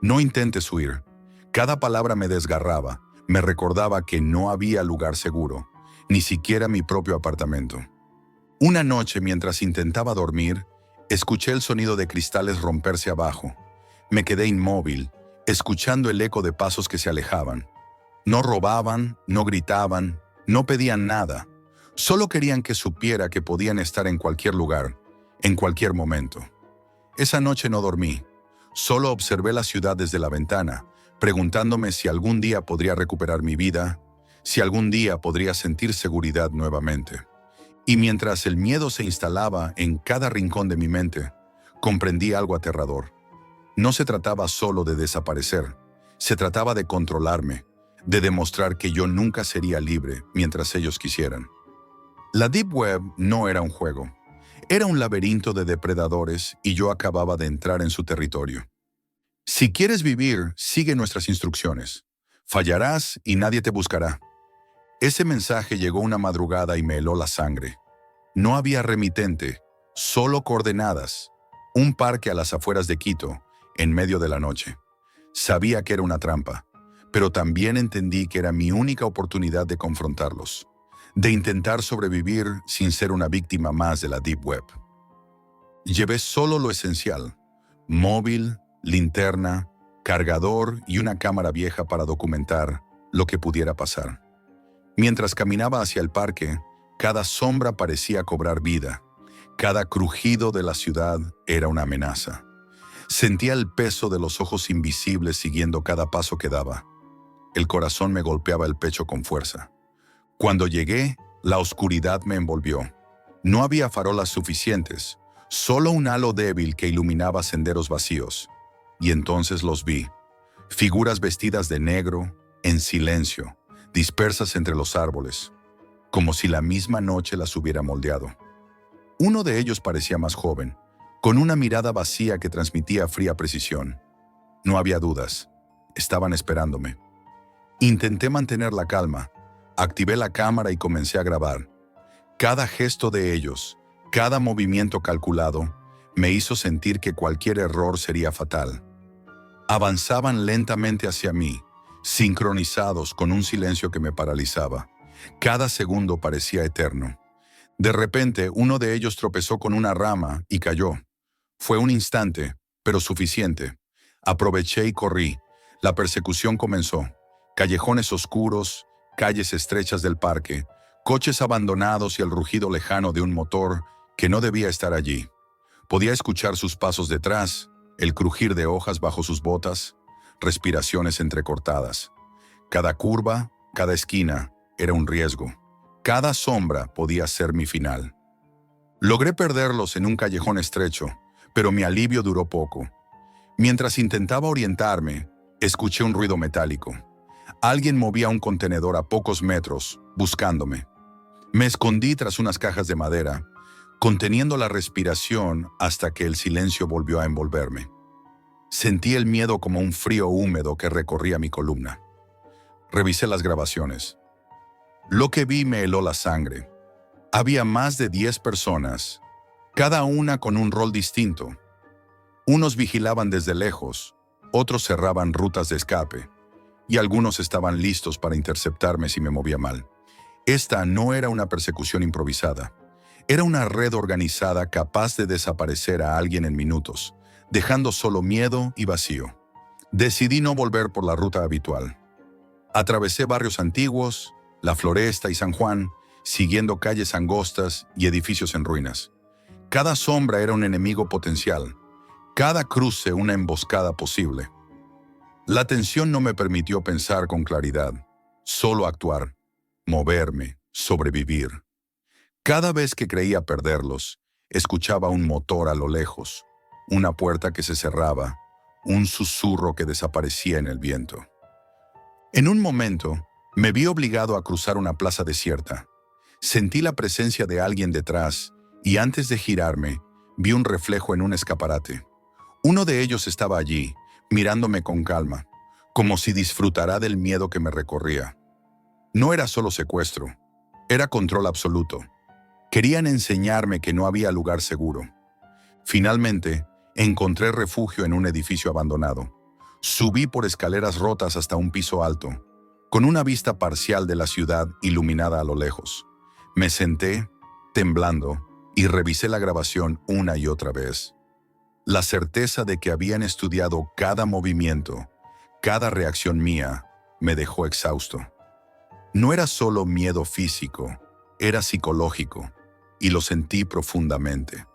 Speaker 1: No intentes huir. Cada palabra me desgarraba, me recordaba que no había lugar seguro, ni siquiera mi propio apartamento. Una noche, mientras intentaba dormir, escuché el sonido de cristales romperse abajo. Me quedé inmóvil, escuchando el eco de pasos que se alejaban. No robaban, no gritaban, no pedían nada. Solo querían que supiera que podían estar en cualquier lugar, en cualquier momento. Esa noche no dormí. Solo observé la ciudad desde la ventana, preguntándome si algún día podría recuperar mi vida, si algún día podría sentir seguridad nuevamente. Y mientras el miedo se instalaba en cada rincón de mi mente, comprendí algo aterrador. No se trataba solo de desaparecer, se trataba de controlarme, de demostrar que yo nunca sería libre mientras ellos quisieran. La Deep Web no era un juego, era un laberinto de depredadores y yo acababa de entrar en su territorio. Si quieres vivir, sigue nuestras instrucciones. Fallarás y nadie te buscará. Ese mensaje llegó una madrugada y me heló la sangre. No había remitente, solo coordenadas. Un parque a las afueras de Quito, en medio de la noche. Sabía que era una trampa, pero también entendí que era mi única oportunidad de confrontarlos, de intentar sobrevivir sin ser una víctima más de la Deep Web. Llevé solo lo esencial: móvil, linterna, cargador y una cámara vieja para documentar lo que pudiera pasar. Mientras caminaba hacia el parque, cada sombra parecía cobrar vida. Cada crujido de la ciudad era una amenaza. Sentía el peso de los ojos invisibles siguiendo cada paso que daba. El corazón me golpeaba el pecho con fuerza. Cuando llegué, la oscuridad me envolvió. No había farolas suficientes, solo un halo débil que iluminaba senderos vacíos. Y entonces los vi. Figuras vestidas de negro, en silencio, dispersas entre los árboles, como si la misma noche las hubiera moldeado. Uno de ellos parecía más joven, con una mirada vacía que transmitía fría precisión. No había dudas. Estaban esperándome. Intenté mantener la calma, activé la cámara y comencé a grabar. Cada gesto de ellos, cada movimiento calculado, me hizo sentir que cualquier error sería fatal. Avanzaban lentamente hacia mí, sincronizados con un silencio que me paralizaba. Cada segundo parecía eterno. De repente, uno de ellos tropezó con una rama y cayó. Fue un instante, pero suficiente. Aproveché y corrí. La persecución comenzó. Callejones oscuros, calles estrechas del parque, coches abandonados y el rugido lejano de un motor que no debía estar allí. Podía escuchar sus pasos detrás, el crujir de hojas bajo sus botas, respiraciones entrecortadas. Cada curva, cada esquina, era un riesgo. Cada sombra podía ser mi final. Logré perderlos en un callejón estrecho, pero mi alivio duró poco. Mientras intentaba orientarme, escuché un ruido metálico. Alguien movía un contenedor a pocos metros, buscándome. Me escondí tras unas cajas de madera, conteniendo la respiración hasta que el silencio volvió a envolverme. Sentí el miedo como un frío húmedo que recorría mi columna. Revisé las grabaciones. Lo que vi me heló la sangre. Había más de 10 personas, cada una con un rol distinto. Unos vigilaban desde lejos, otros cerraban rutas de escape, y algunos estaban listos para interceptarme si me movía mal. Esta no era una persecución improvisada. Era una red organizada capaz de desaparecer a alguien en minutos, dejando solo miedo y vacío. Decidí no volver por la ruta habitual. Atravesé barrios antiguos, La Floresta y San Juan, siguiendo calles angostas y edificios en ruinas. Cada sombra era un enemigo potencial, cada cruce una emboscada posible. La tensión no me permitió pensar con claridad, solo actuar, moverme, sobrevivir. Cada vez que creía perderlos, escuchaba un motor a lo lejos, una puerta que se cerraba, un susurro que desaparecía en el viento. En un momento, me vi obligado a cruzar una plaza desierta. Sentí la presencia de alguien detrás y antes de girarme, vi un reflejo en un escaparate. Uno de ellos estaba allí, mirándome con calma, como si disfrutara del miedo que me recorría. No era solo secuestro, era control absoluto. Querían enseñarme que no había lugar seguro. Finalmente, encontré refugio en un edificio abandonado. Subí por escaleras rotas hasta un piso alto, con una vista parcial de la ciudad iluminada a lo lejos. Me senté, temblando, y revisé la grabación una y otra vez. La certeza de que habían estudiado cada movimiento, cada reacción mía, me dejó exhausto. No era solo miedo físico, era psicológico, y lo sentí profundamente.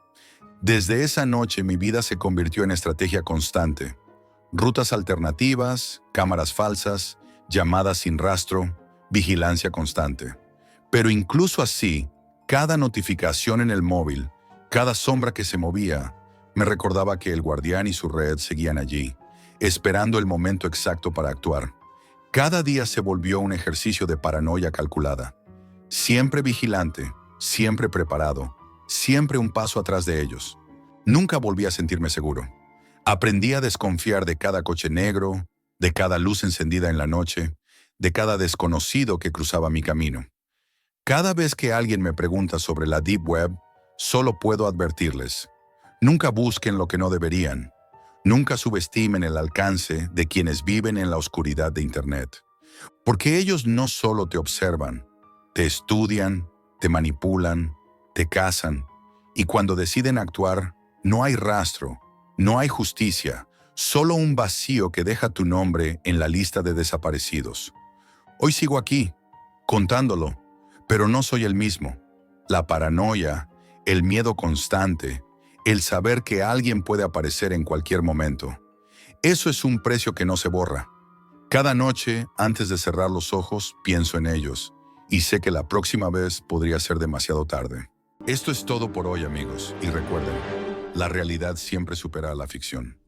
Speaker 1: Desde esa noche mi vida se convirtió en estrategia constante. Rutas alternativas, cámaras falsas, llamadas sin rastro, vigilancia constante. Pero incluso así, cada notificación en el móvil, cada sombra que se movía, me recordaba que el guardián y su red seguían allí, esperando el momento exacto para actuar. Cada día se volvió un ejercicio de paranoia calculada. Siempre vigilante, siempre preparado, siempre un paso atrás de ellos. Nunca volví a sentirme seguro. Aprendí a desconfiar de cada coche negro, de cada luz encendida en la noche, de cada desconocido que cruzaba mi camino. Cada vez que alguien me pregunta sobre la Deep Web, solo puedo advertirles: nunca busquen lo que no deberían. Nunca subestimen el alcance de quienes viven en la oscuridad de Internet. Porque ellos no solo te observan, te estudian, te manipulan, te cazan, y cuando deciden actuar, no hay rastro, no hay justicia, solo un vacío que deja tu nombre en la lista de desaparecidos. Hoy sigo aquí, contándolo, pero no soy el mismo. La paranoia, el miedo constante, el saber que alguien puede aparecer en cualquier momento. Eso es un precio que no se borra. Cada noche, antes de cerrar los ojos, pienso en ellos, y sé que la próxima vez podría ser demasiado tarde. Esto es todo por hoy, amigos, y recuerden, la realidad siempre supera a la ficción.